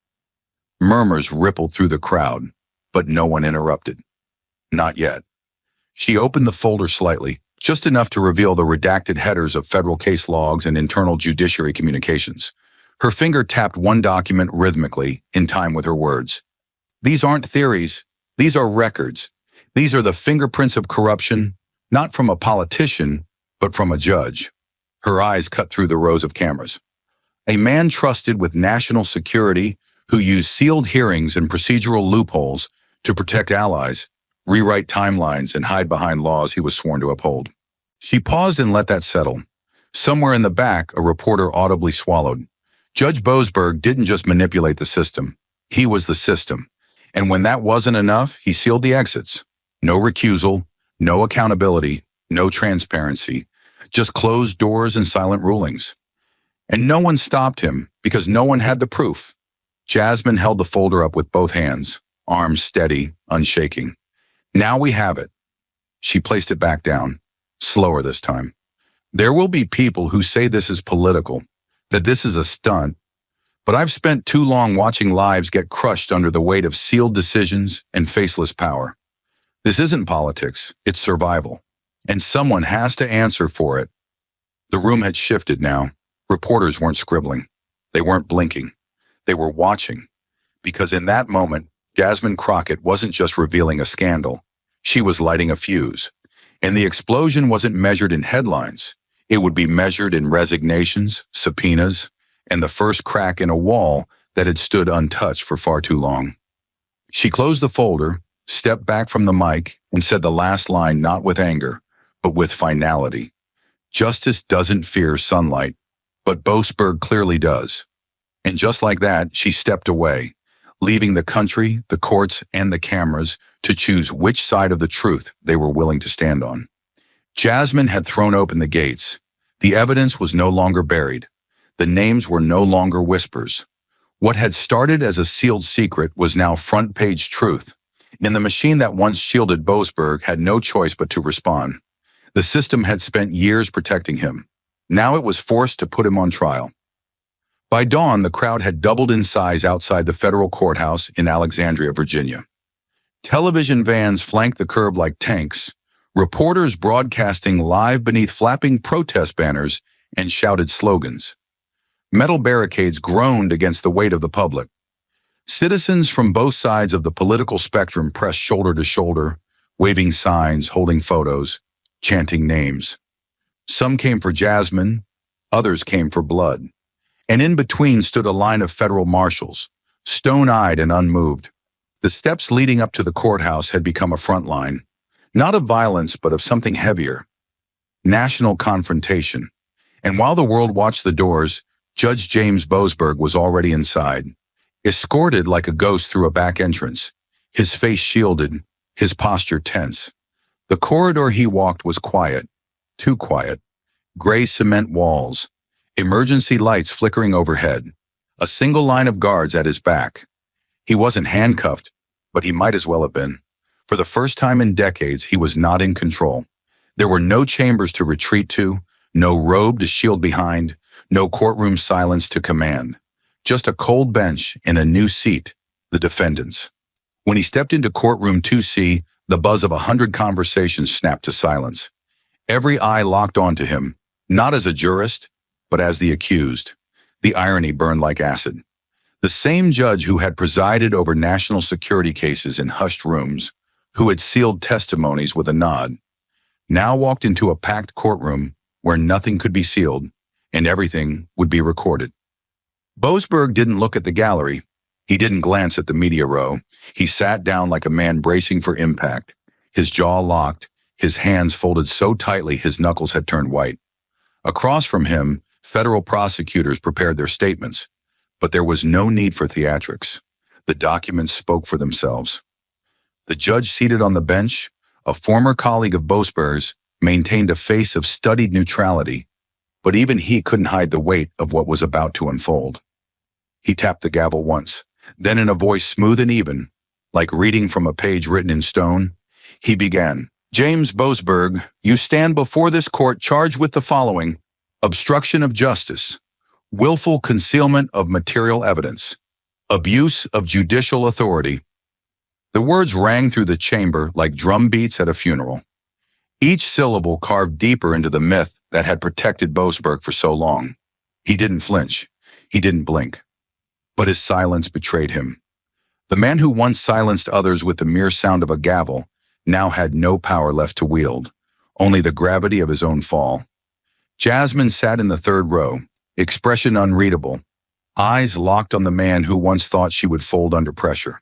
Speaker 1: Murmurs rippled through the crowd, but no one interrupted. Not yet. She opened the folder slightly, just enough to reveal the redacted headers of federal case logs and internal judiciary communications. Her finger tapped one document rhythmically, in time with her words. These aren't theories. These are records. These are the fingerprints of corruption, not from a politician, but from a judge. Her eyes cut through the rows of cameras. A man trusted with national security who used sealed hearings and procedural loopholes to protect allies, rewrite timelines, and hide behind laws he was sworn to uphold. She paused and let that settle. Somewhere in the back, a reporter audibly swallowed. Judge Boasberg didn't just manipulate the system. He was the system. And when that wasn't enough, he sealed the exits. No recusal, no accountability, no transparency, just closed doors and silent rulings. And no one stopped him because no one had the proof. Jasmine held the folder up with both hands, arms steady, unshaking. Now we have it. She placed it back down, slower this time. There will be people who say this is political, that this is a stunt, but I've spent too long watching lives get crushed under the weight of sealed decisions and faceless power. This isn't politics, it's survival, and someone has to answer for it. The room had shifted now. Reporters weren't scribbling. They weren't blinking. They were watching, because in that moment, Jasmine Crockett wasn't just revealing a scandal. She was lighting a fuse. And the explosion wasn't measured in headlines. It would be measured in resignations, subpoenas, and the first crack in a wall that had stood untouched for far too long. She closed the folder, stepped back from the mic, and said the last line not with anger, but with finality. Justice doesn't fear sunlight, but Boasberg clearly does. And just like that, she stepped away, leaving the country, the courts, and the cameras to choose which side of the truth they were willing to stand on. Jasmine had thrown open the gates. The evidence was no longer buried. The names were no longer whispers. What had started as a sealed secret was now front-page truth, and the machine that once shielded Boasberg had no choice but to respond. The system had spent years protecting him. Now it was forced to put him on trial. By dawn, the crowd had doubled in size outside the federal courthouse in Alexandria, Virginia. Television vans flanked the curb like tanks, reporters broadcasting live beneath flapping protest banners and shouted slogans. Metal barricades groaned against the weight of the public. Citizens from both sides of the political spectrum pressed shoulder to shoulder, waving signs, holding photos, chanting names. Some came for Jasmine, others came for blood. And in between stood a line of federal marshals, stone-eyed and unmoved. The steps leading up to the courthouse had become a front line, not of violence, but of something heavier. National confrontation. And while the world watched the doors, Judge James Boasberg was already inside, escorted like a ghost through a back entrance, his face shielded, his posture tense. The corridor he walked was quiet, too quiet. Gray cement walls, emergency lights flickering overhead, a single line of guards at his back. He wasn't handcuffed, but he might as well have been. For the first time in decades, he was not in control. There were no chambers to retreat to, no robe to shield behind, no courtroom silence to command. Just a cold bench and a new seat, the defendant's. When he stepped into courtroom 2C, the buzz of 100 conversations snapped to silence. Every eye locked onto him, not as a jurist, but as the accused. The irony burned like acid. The same judge who had presided over national security cases in hushed rooms, who had sealed testimonies with a nod, now walked into a packed courtroom where nothing could be sealed and everything would be recorded. Boasberg didn't look at the gallery. He didn't glance at the media row. He sat down like a man bracing for impact, his jaw locked, his hands folded so tightly his knuckles had turned white. Across from him, federal prosecutors prepared their statements, but there was no need for theatrics. The documents spoke for themselves. The judge seated on the bench, a former colleague of Boasberg's, maintained a face of studied neutrality, but even he couldn't hide the weight of what was about to unfold. He tapped the gavel once, then in a voice smooth and even, like reading from a page written in stone, he began, "James Boasberg, you stand before this court charged with the following: obstruction of justice, willful concealment of material evidence, abuse of judicial authority." The words rang through the chamber like drum beats at a funeral. Each syllable carved deeper into the myth that had protected Boasberg for so long. He didn't flinch. He didn't blink. But his silence betrayed him. The man who once silenced others with the mere sound of a gavel now had no power left to wield, only the gravity of his own fall. Jasmine sat in the third row, expression unreadable, eyes locked on the man who once thought she would fold under pressure.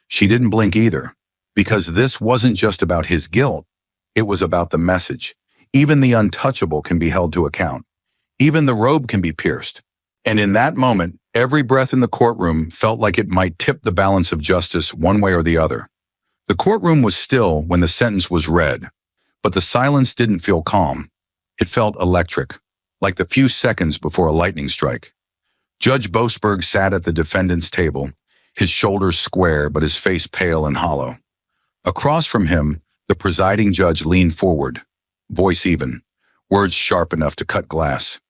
Speaker 1: She didn't blink either, because this wasn't just about his guilt. It was about the message. Even the untouchable can be held to account. Even the robe can be pierced. And in that moment, every breath in the courtroom felt like it might tip the balance of justice one way or the other. The courtroom was still when the sentence was read, but the silence didn't feel calm. It felt electric, like the few seconds before a lightning strike. Judge Boasberg sat at the defendant's table, his shoulders square but his face pale and hollow. Across from him, the presiding judge leaned forward, voice even, words sharp enough to cut glass.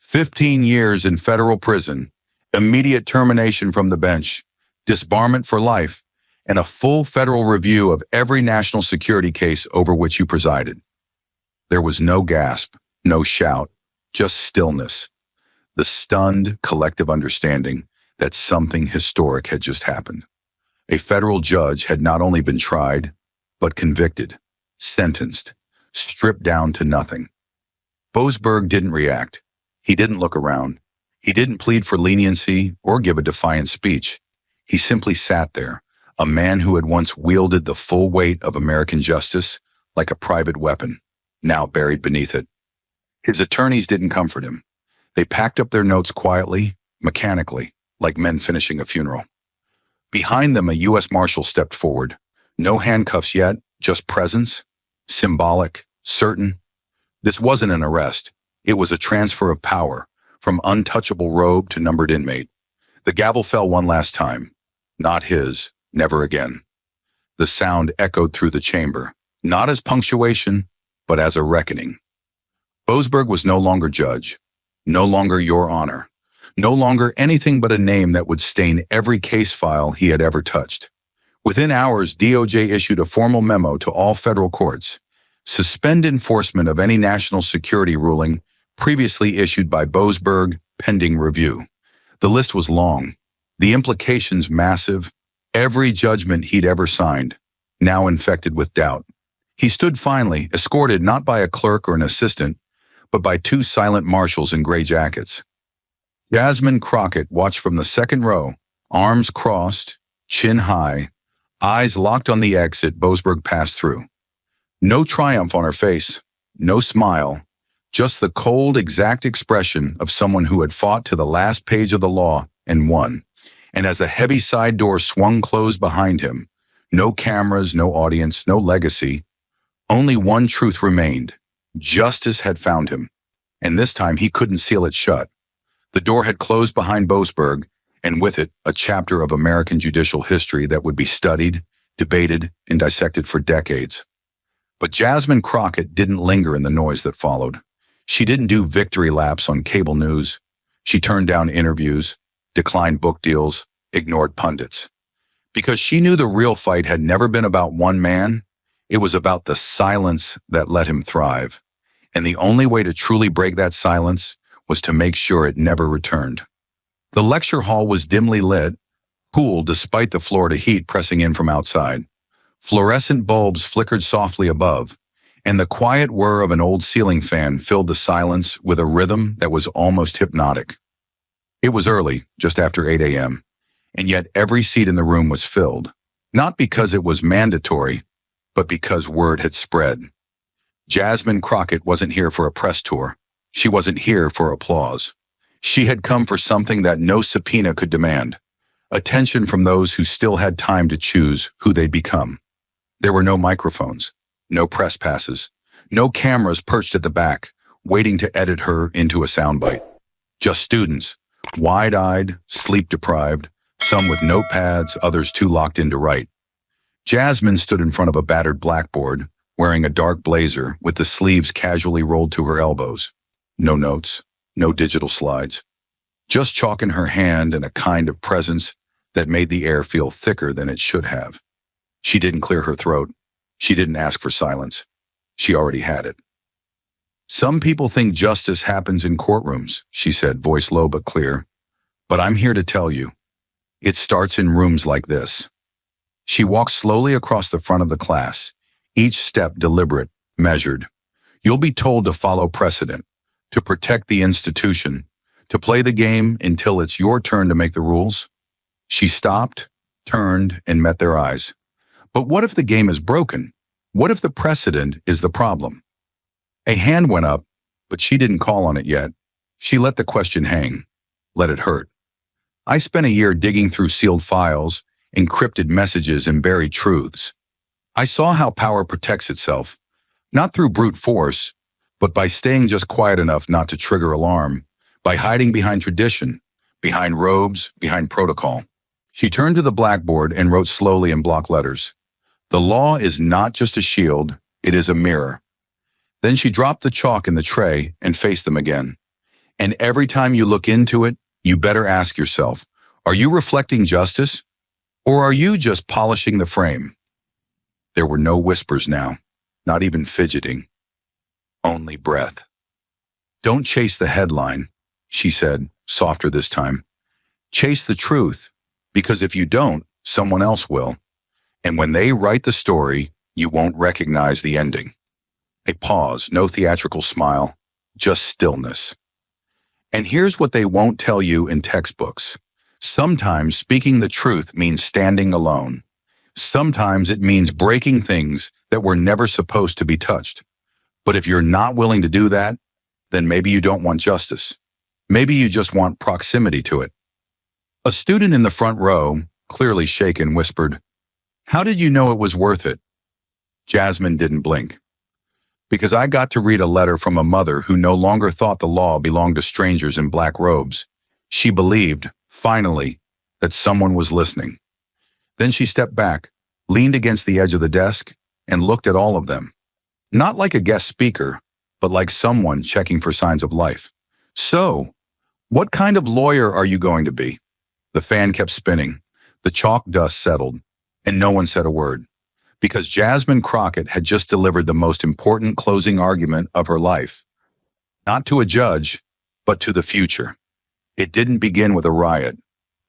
Speaker 1: 15 years in federal prison, immediate termination from the bench, disbarment for life, and a full federal review of every national security case over which you presided. There was no gasp, no shout, just stillness, the stunned collective understanding that something historic had just happened. A federal judge had not only been tried, but convicted, sentenced, stripped down to nothing. Boasberg didn't react. He didn't look around. He didn't plead for leniency or give a defiant speech. He simply sat there, a man who had once wielded the full weight of American justice like a private weapon, now buried beneath it. His attorneys didn't comfort him. They packed up their notes quietly, mechanically, like men finishing a funeral. Behind them, a U.S. Marshal stepped forward. No handcuffs yet, just presence, symbolic, certain. This wasn't an arrest. It was a transfer of power, from untouchable robe to numbered inmate. The gavel fell one last time. Not his, never again. The sound echoed through the chamber, not as punctuation, but as a reckoning. Boasberg was no longer judge, no longer your honor, no longer anything but a name that would stain every case file he had ever touched. Within hours, DOJ issued a formal memo to all federal courts. Suspend enforcement of any national security ruling previously issued by Boasberg, pending review. The list was long, the implications massive, every judgment he'd ever signed, now infected with doubt. He stood finally, escorted not by a clerk or an assistant, but by two silent marshals in gray jackets. Jasmine Crockett watched from the second row, arms crossed, chin high, eyes locked on the exit Boasberg passed through. No triumph on her face, no smile, just the cold, exact expression of someone who had fought to the last page of the law and won. And as the heavy side door swung closed behind him, no cameras, no audience, no legacy, only one truth remained. Justice had found him, and this time he couldn't seal it shut. The door had closed behind Boasberg, and with it, a chapter of American judicial history that would be studied, debated, and dissected for decades. But Jasmine Crockett didn't linger in the noise that followed. She didn't do victory laps on cable news. She turned down interviews, declined book deals, ignored pundits. Because she knew the real fight had never been about one man, it was about the silence that let him thrive. And the only way to truly break that silence was to make sure it never returned. The lecture hall was dimly lit, cool despite the Florida heat pressing in from outside. Fluorescent bulbs flickered softly above, and the quiet whir of an old ceiling fan filled the silence with a rhythm that was almost hypnotic. It was early, just after 8 a.m., and yet every seat in the room was filled, not because it was mandatory, but because word had spread. Jasmine Crockett wasn't here for a press tour. She wasn't here for applause. She had come for something that no subpoena could demand, attention from those who still had time to choose who they'd become. There were no microphones, no press passes, no cameras perched at the back, waiting to edit her into a soundbite. Just students, wide-eyed, sleep-deprived, some with notepads, others too locked in to write. Jasmine stood in front of a battered blackboard, wearing a dark blazer with the sleeves casually rolled to her elbows. No notes, no digital slides. Just chalk in her hand and a kind of presence that made the air feel thicker than it should have. She didn't clear her throat. She didn't ask for silence. She already had it. Some people think justice happens in courtrooms, she said, voice low but clear. But I'm here to tell you, it starts in rooms like this. She walked slowly across the front of the class, each step deliberate, measured. You'll be told to follow precedent, to protect the institution, to play the game until it's your turn to make the rules. She stopped, turned, and met their eyes. But what if the game is broken? What if the precedent is the problem? A hand went up, but she didn't call on it yet. She let the question hang, let it hurt. I spent a year digging through sealed files, encrypted messages, and buried truths. I saw how power protects itself, not through brute force, but by staying just quiet enough not to trigger alarm, by hiding behind tradition, behind robes, behind protocol. She turned to the blackboard and wrote slowly in block letters. The law is not just a shield, it is a mirror. Then she dropped the chalk in the tray and faced them again. And every time you look into it, you better ask yourself, are you reflecting justice? Or are you just polishing the frame? There were no whispers now, not even fidgeting. Only breath. Don't chase the headline, she said, softer this time. Chase the truth, because if you don't, someone else will. And when they write the story, you won't recognize the ending. A pause, no theatrical smile, just stillness. And here's what they won't tell you in textbooks. Sometimes speaking the truth means standing alone. Sometimes it means breaking things that were never supposed to be touched. But if you're not willing to do that, then maybe you don't want justice. Maybe you just want proximity to it. A student in the front row, clearly shaken, whispered, "How did you know it was worth it?" Jasmine didn't blink. Because I got to read a letter from a mother who no longer thought the law belonged to strangers in black robes. She believed, finally, that someone was listening. Then she stepped back, leaned against the edge of the desk, and looked at all of them. Not like a guest speaker, but like someone checking for signs of life. So, what kind of lawyer are you going to be? The fan kept spinning. The chalk dust settled, and no one said a word. Because Jasmine Crockett had just delivered the most important closing argument of her life. Not to a judge, but to the future. It didn't begin with a riot.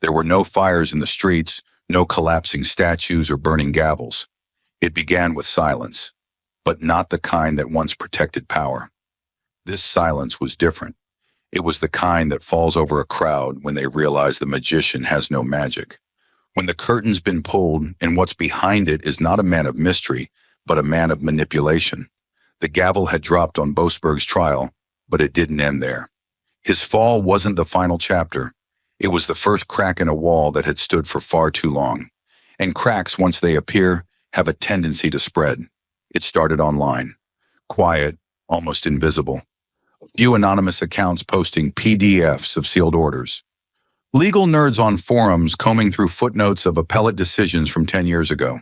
Speaker 1: There were no fires in the streets, no collapsing statues or burning gavels. It began with silence, but not the kind that once protected power. This silence was different. It was the kind that falls over a crowd when they realize the magician has no magic. When the curtain's been pulled and what's behind it is not a man of mystery, but a man of manipulation. The gavel had dropped on Boasberg's trial, but it didn't end there. His fall wasn't the final chapter. It was the first crack in a wall that had stood for far too long. And cracks, once they appear, have a tendency to spread. It started online. Quiet, almost invisible. A few anonymous accounts posting PDFs of sealed orders. Legal nerds on forums combing through footnotes of appellate decisions from 10 years ago.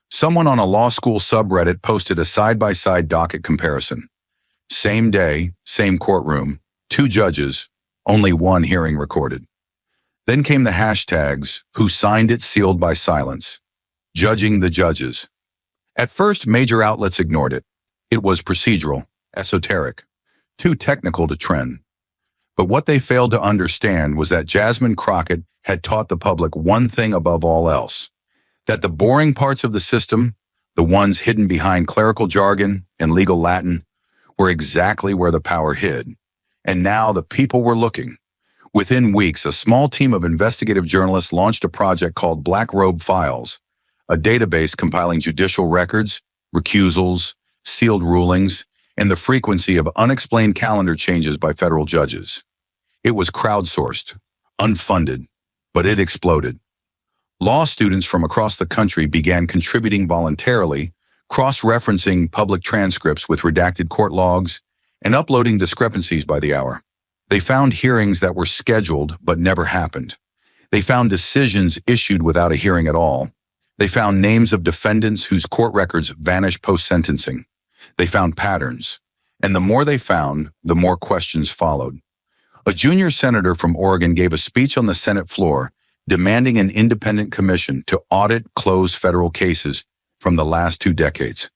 Speaker 1: Someone on a law school subreddit posted a side-by-side docket comparison. Same day, same courtroom, 2 judges, only 1 hearing recorded. Then came the hashtags, who signed it sealed by silence. Judging the judges. At first, major outlets ignored it. It was procedural, esoteric, too technical to trend. But what they failed to understand was that Jasmine Crockett had taught the public one thing above all else, that the boring parts of the system, the ones hidden behind clerical jargon and legal Latin, were exactly where the power hid. And now the people were looking. Within weeks, a small team of investigative journalists launched a project called Black Robe Files, a database compiling judicial records, recusals, sealed rulings, and the frequency of unexplained calendar changes by federal judges. It was crowdsourced, unfunded, But it exploded. Law students from across the country began contributing voluntarily, cross-referencing public transcripts with redacted court logs, and uploading discrepancies by the hour. They found hearings that were scheduled but never happened. They found decisions issued without a hearing at all. They found names of defendants whose court records vanished post-sentencing. They found patterns. And the more they found, the more questions followed. A junior senator from Oregon gave a speech on the Senate floor demanding an independent commission to audit closed federal cases from the last 2 decades.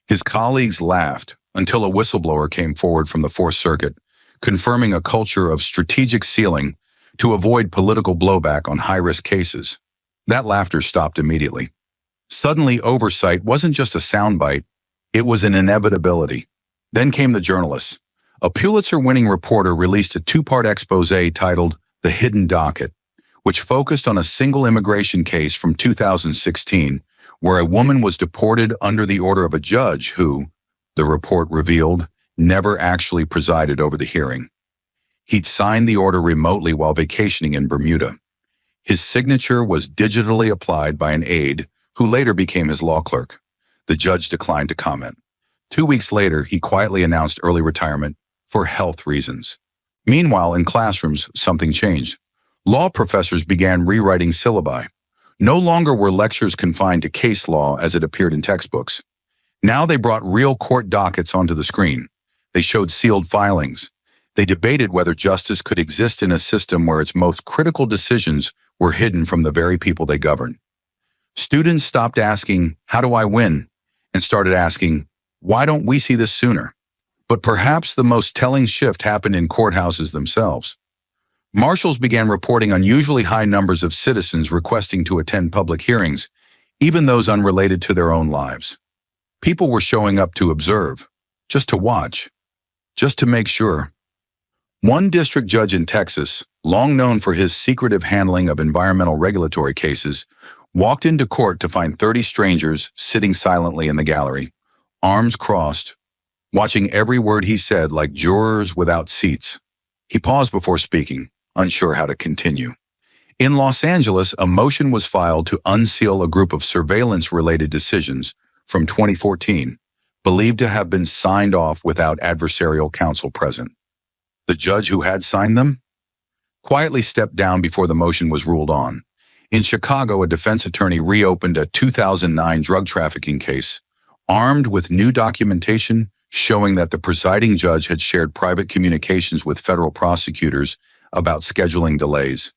Speaker 1: His colleagues laughed until a whistleblower came forward from the Fourth Circuit, confirming a culture of strategic sealing to avoid political blowback on high-risk cases. That laughter stopped immediately. Suddenly, oversight wasn't just a soundbite, it was an inevitability. Then came the journalists. A Pulitzer-winning reporter released a 2-part exposé titled The Hidden Docket, which focused on a single immigration case from 2016 where a woman was deported under the order of a judge who, the report revealed, never actually presided over the hearing. He'd signed the order remotely while vacationing in Bermuda. His signature was digitally applied by an aide who later became his law clerk. The judge declined to comment. 2 weeks later, he quietly announced early retirement for health reasons. Meanwhile, in classrooms, something changed. Law professors began rewriting syllabi. No longer were lectures confined to case law as it appeared in textbooks. Now they brought real court dockets onto the screen. They showed sealed filings. They debated whether justice could exist in a system where its most critical decisions were hidden from the very people they govern. Students stopped asking, "How do I win?" and started asking, "Why don't we see this sooner?" But perhaps the most telling shift happened in courthouses themselves. Marshals began reporting unusually high numbers of citizens requesting to attend public hearings, even those unrelated to their own lives. People were showing up to observe, just to watch, just to make sure. One district judge in Texas, long known for his secretive handling of environmental regulatory cases, walked into court to find 30 strangers sitting silently in the gallery, arms crossed, watching every word he said like jurors without seats. He paused before speaking, unsure how to continue. In Los Angeles, a motion was filed to unseal a group of surveillance-related decisions from 2014, believed to have been signed off without adversarial counsel present. The judge who had signed them quietly stepped down before the motion was ruled on. In Chicago, a defense attorney reopened a 2009 drug trafficking case, armed with new documentation showing that the presiding judge had shared private communications with federal prosecutors about scheduling delays.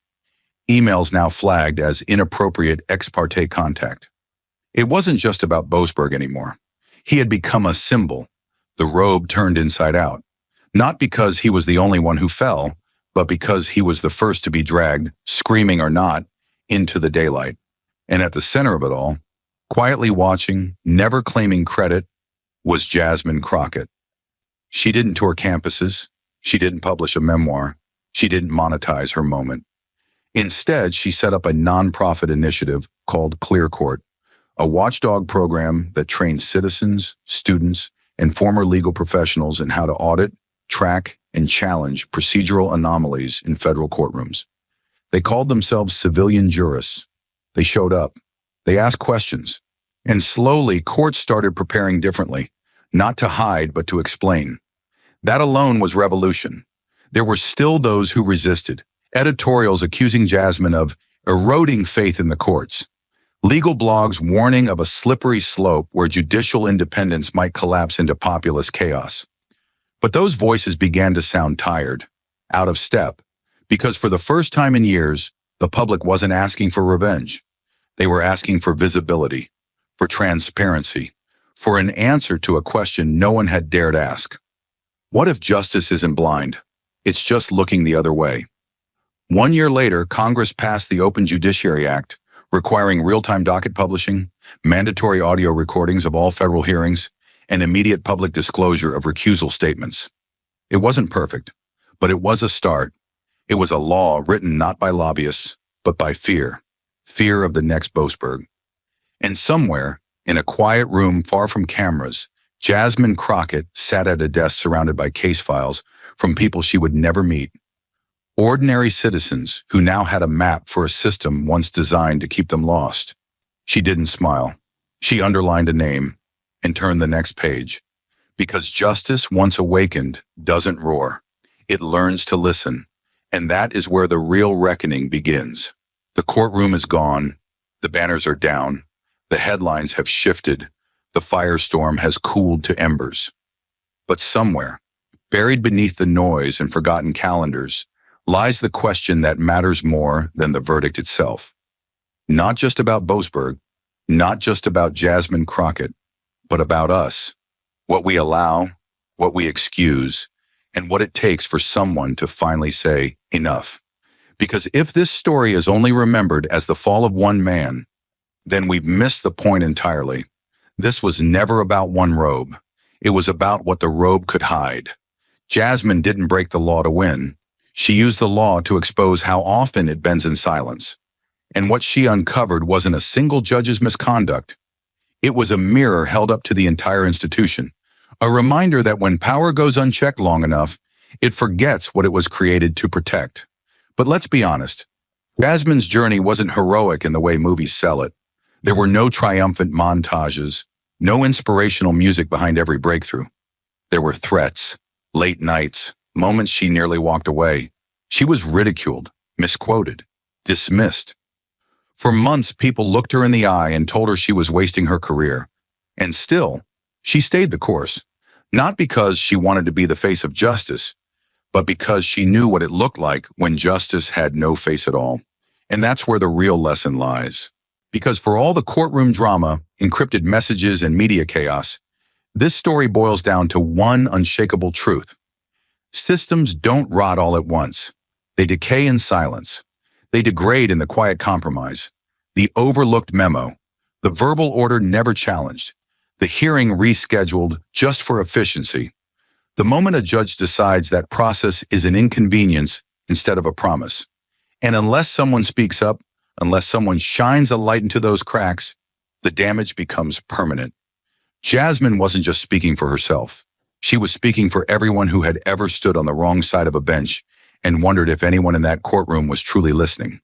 Speaker 1: Emails now flagged as inappropriate ex parte contact. It wasn't just about Boasberg anymore. He had become a symbol, the robe turned inside out. Not because he was the only one who fell, but because he was the first to be dragged, screaming or not, into the daylight. And at the center of it all, quietly watching, never claiming credit, was Jasmine Crockett. She didn't tour campuses. She didn't publish a memoir. She didn't monetize her moment. Instead, she set up a nonprofit initiative called Clear Court, a watchdog program that trains citizens, students, and former legal professionals in how to audit, track, and challenge procedural anomalies in federal courtrooms. They called themselves civilian jurists. They showed up. They asked questions. And slowly, courts started preparing differently, not to hide, but to explain. That alone was revolution. There were still those who resisted, editorials accusing Jasmine of eroding faith in the courts, legal blogs warning of a slippery slope where judicial independence might collapse into populist chaos. But those voices began to sound tired, out of step, because for the first time in years, the public wasn't asking for revenge. They were asking for visibility, for transparency, for an answer to a question no one had dared ask. What if justice isn't blind? It's just looking the other way. 1 year later, Congress passed the Open Judiciary Act, requiring real-time docket publishing, mandatory audio recordings of all federal hearings, and immediate public disclosure of recusal statements. It wasn't perfect, but it was a start. It was a law written not by lobbyists, but by fear of the next Boasberg. And somewhere, in a quiet room far from cameras, Jasmine Crockett sat at a desk surrounded by case files from people she would never meet, Ordinary citizens who now had a map for a system once designed to keep them lost. She didn't smile. She underlined a name and turned the next page. Because justice, once awakened, doesn't roar. It learns to listen. And that is where the real reckoning begins. The courtroom is gone. The banners are down. The headlines have shifted. The firestorm has cooled to embers. But somewhere, buried beneath the noise and forgotten calendars, lies the question that matters more than the verdict itself. Not just about Boasberg, not just about Jasmine Crockett, but about us. What we allow, what we excuse, and what it takes for someone to finally say, enough. Because if this story is only remembered as the fall of one man, then we've missed the point entirely. This was never about one robe. It was about what the robe could hide. Jasmine didn't break the law to win. She used the law to expose how often it bends in silence. And what she uncovered wasn't a single judge's misconduct. It was a mirror held up to the entire institution, a reminder that when power goes unchecked long enough, it forgets what it was created to protect. But let's be honest, Jasmine's journey wasn't heroic in the way movies sell it. There were no triumphant montages, no inspirational music behind every breakthrough. There were threats, late nights, moments she nearly walked away. She was ridiculed, misquoted, dismissed. For months, people looked her in the eye and told her she was wasting her career. And still, she stayed the course, not because she wanted to be the face of justice, but because she knew what it looked like when justice had no face at all. And that's where the real lesson lies. Because for all the courtroom drama, encrypted messages, and media chaos, this story boils down to one unshakable truth. Systems don't rot all at once. They decay in silence. They degrade in the quiet compromise, the overlooked memo, the verbal order never challenged, the hearing rescheduled just for efficiency. The moment a judge decides that process is an inconvenience instead of a promise. And unless someone speaks up, unless someone shines a light into those cracks, the damage becomes permanent. Jasmine wasn't just speaking for herself. She was speaking for everyone who had ever stood on the wrong side of a bench and wondered if anyone in that courtroom was truly listening.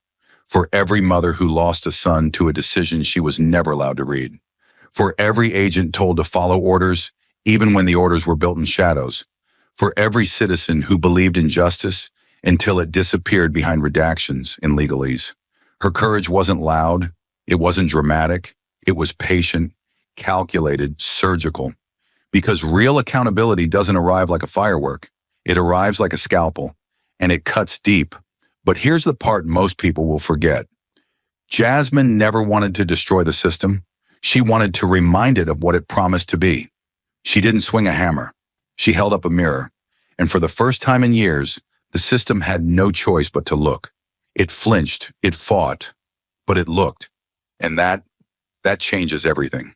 Speaker 1: For every mother who lost a son to a decision she was never allowed to read. For every agent told to follow orders, even when the orders were built in shadows. For every citizen who believed in justice until it disappeared behind redactions in legalese. Her courage wasn't loud, it wasn't dramatic, it was patient, calculated, surgical. Because real accountability doesn't arrive like a firework. It arrives like a scalpel. And it cuts deep. But here's the part most people will forget. Jasmine never wanted to destroy the system. She wanted to remind it of what it promised to be. She didn't swing a hammer. She held up a mirror. And for the first time in years, the system had no choice but to look. It flinched, it fought, but it looked. And that changes everything.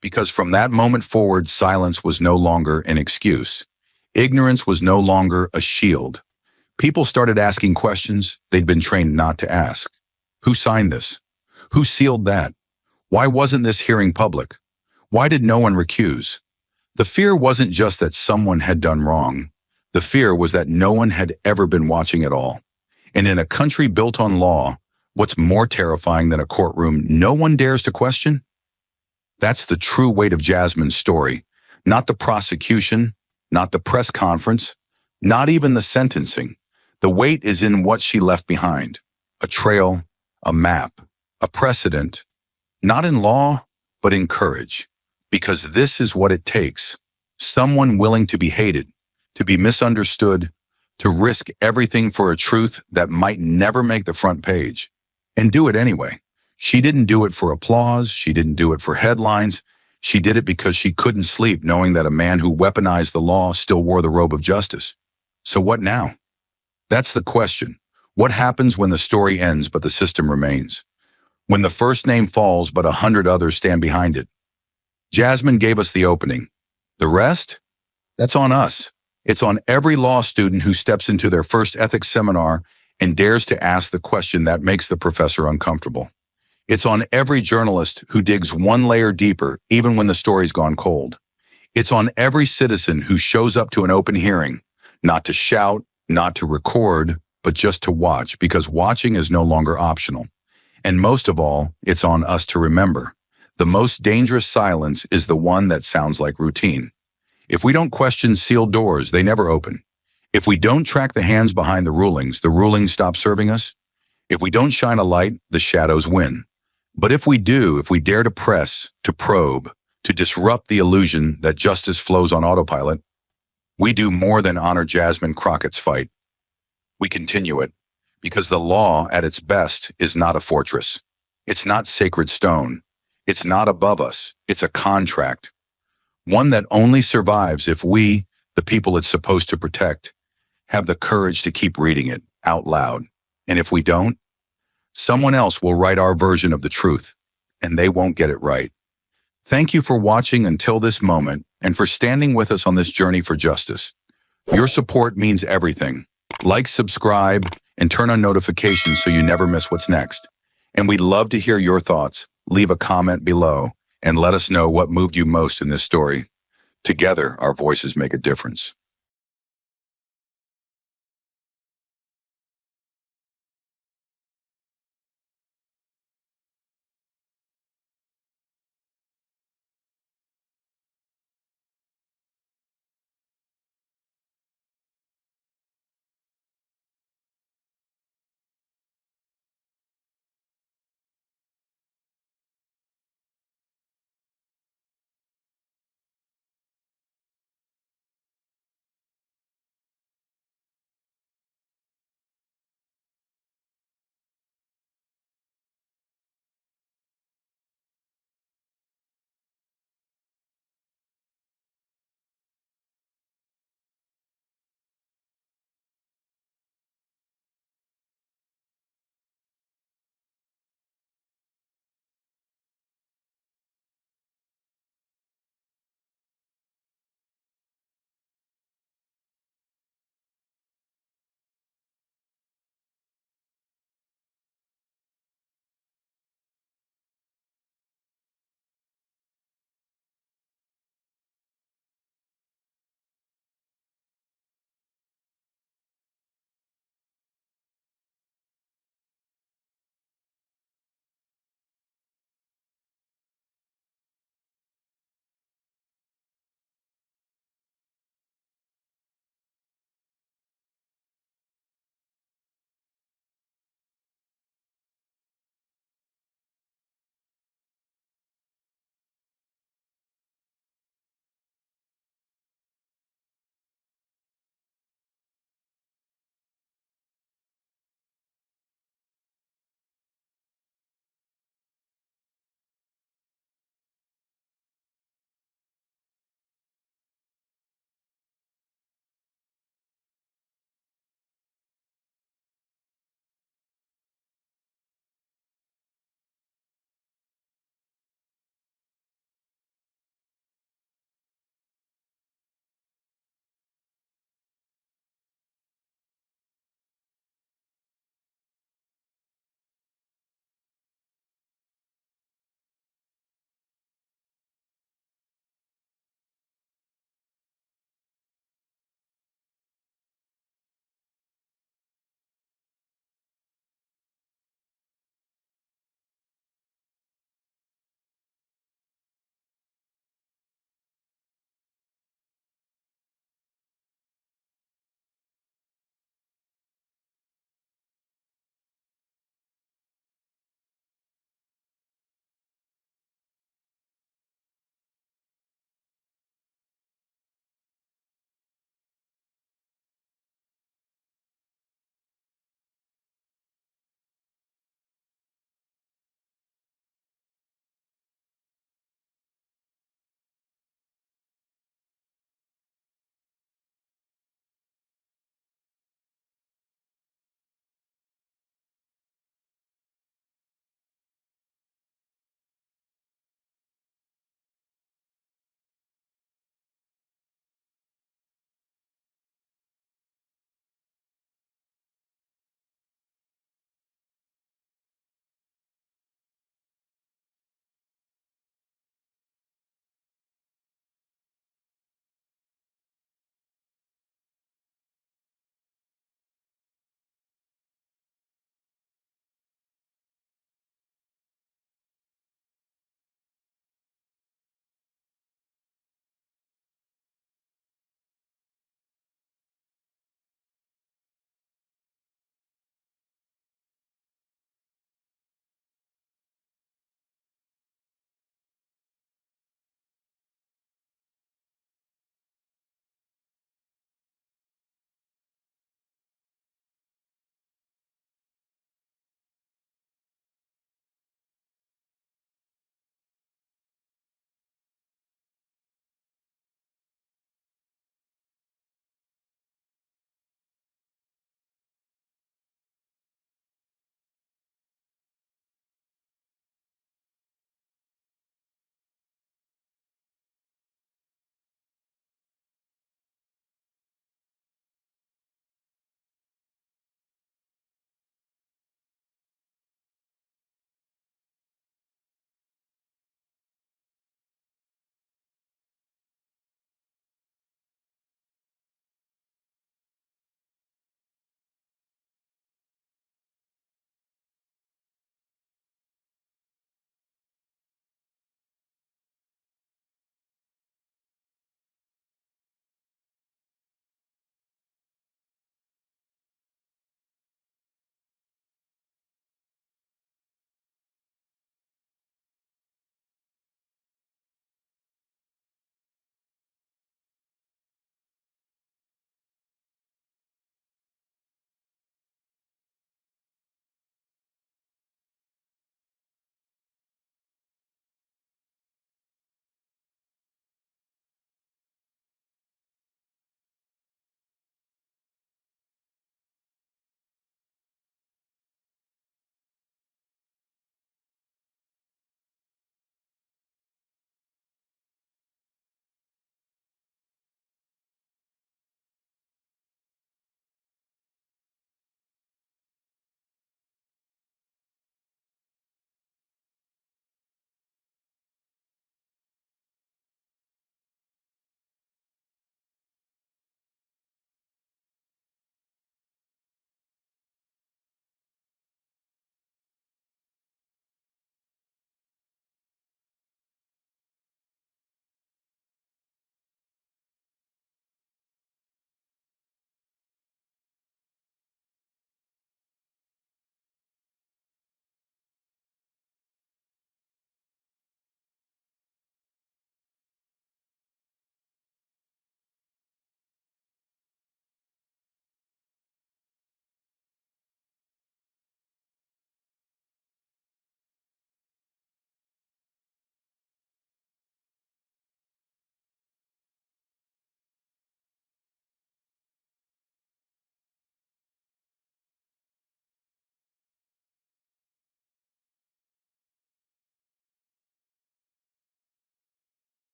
Speaker 1: Because from that moment forward, silence was no longer an excuse. Ignorance was no longer a shield. People started asking questions they'd been trained not to ask. Who signed this? Who sealed that? Why wasn't this hearing public? Why did no one recuse? The fear wasn't just that someone had done wrong. The fear was that no one had ever been watching at all. And in a country built on law, what's more terrifying than a courtroom no one dares to question? That's the true weight of Jasmine's story. Not the prosecution, not the press conference, not even the sentencing. The weight is in what she left behind. A trail, a map, a precedent. Not in law, but in courage. Because this is what it takes. Someone willing to be hated, to be misunderstood, to risk everything for a truth that might never make the front page. And do it anyway. She didn't do it for applause. She didn't do it for headlines. She did it because she couldn't sleep knowing that a man who weaponized the law still wore the robe of justice. So what now? That's the question. What happens when the story ends but the system remains? When the first name falls but 100 others stand behind it? Jasmine gave us the opening. The rest? That's on us. It's on every law student who steps into their first ethics seminar and dares to ask the question that makes the professor uncomfortable. It's on every journalist who digs one layer deeper even when the story's gone cold. It's on every citizen who shows up to an open hearing, not to shout, not to record, but just to watch, because watching is no longer optional. And most of all, it's on us to remember. The most dangerous silence is the one that sounds like routine. If we don't question sealed doors, they never open. If we don't track the hands behind the rulings stop serving us. If we don't shine a light, the shadows win. But if we do, if we dare to press, to probe, to disrupt the illusion that justice flows on autopilot, we do more than honor Jasmine Crockett's fight. We continue it, because the law at its best is not a fortress. It's not sacred stone. It's not above us. It's a contract. One that only survives if we, the people it's supposed to protect, have the courage to keep reading it out loud. And if we don't, someone else will write our version of the truth, and they won't get it right. Thank you for watching until this moment and for standing with us on this journey for justice. Your support means everything. Like, subscribe, and turn on notifications so you never miss what's next. And we'd love to hear your thoughts. Leave a comment below and let us know what moved you most in this story. Together, our voices make a difference.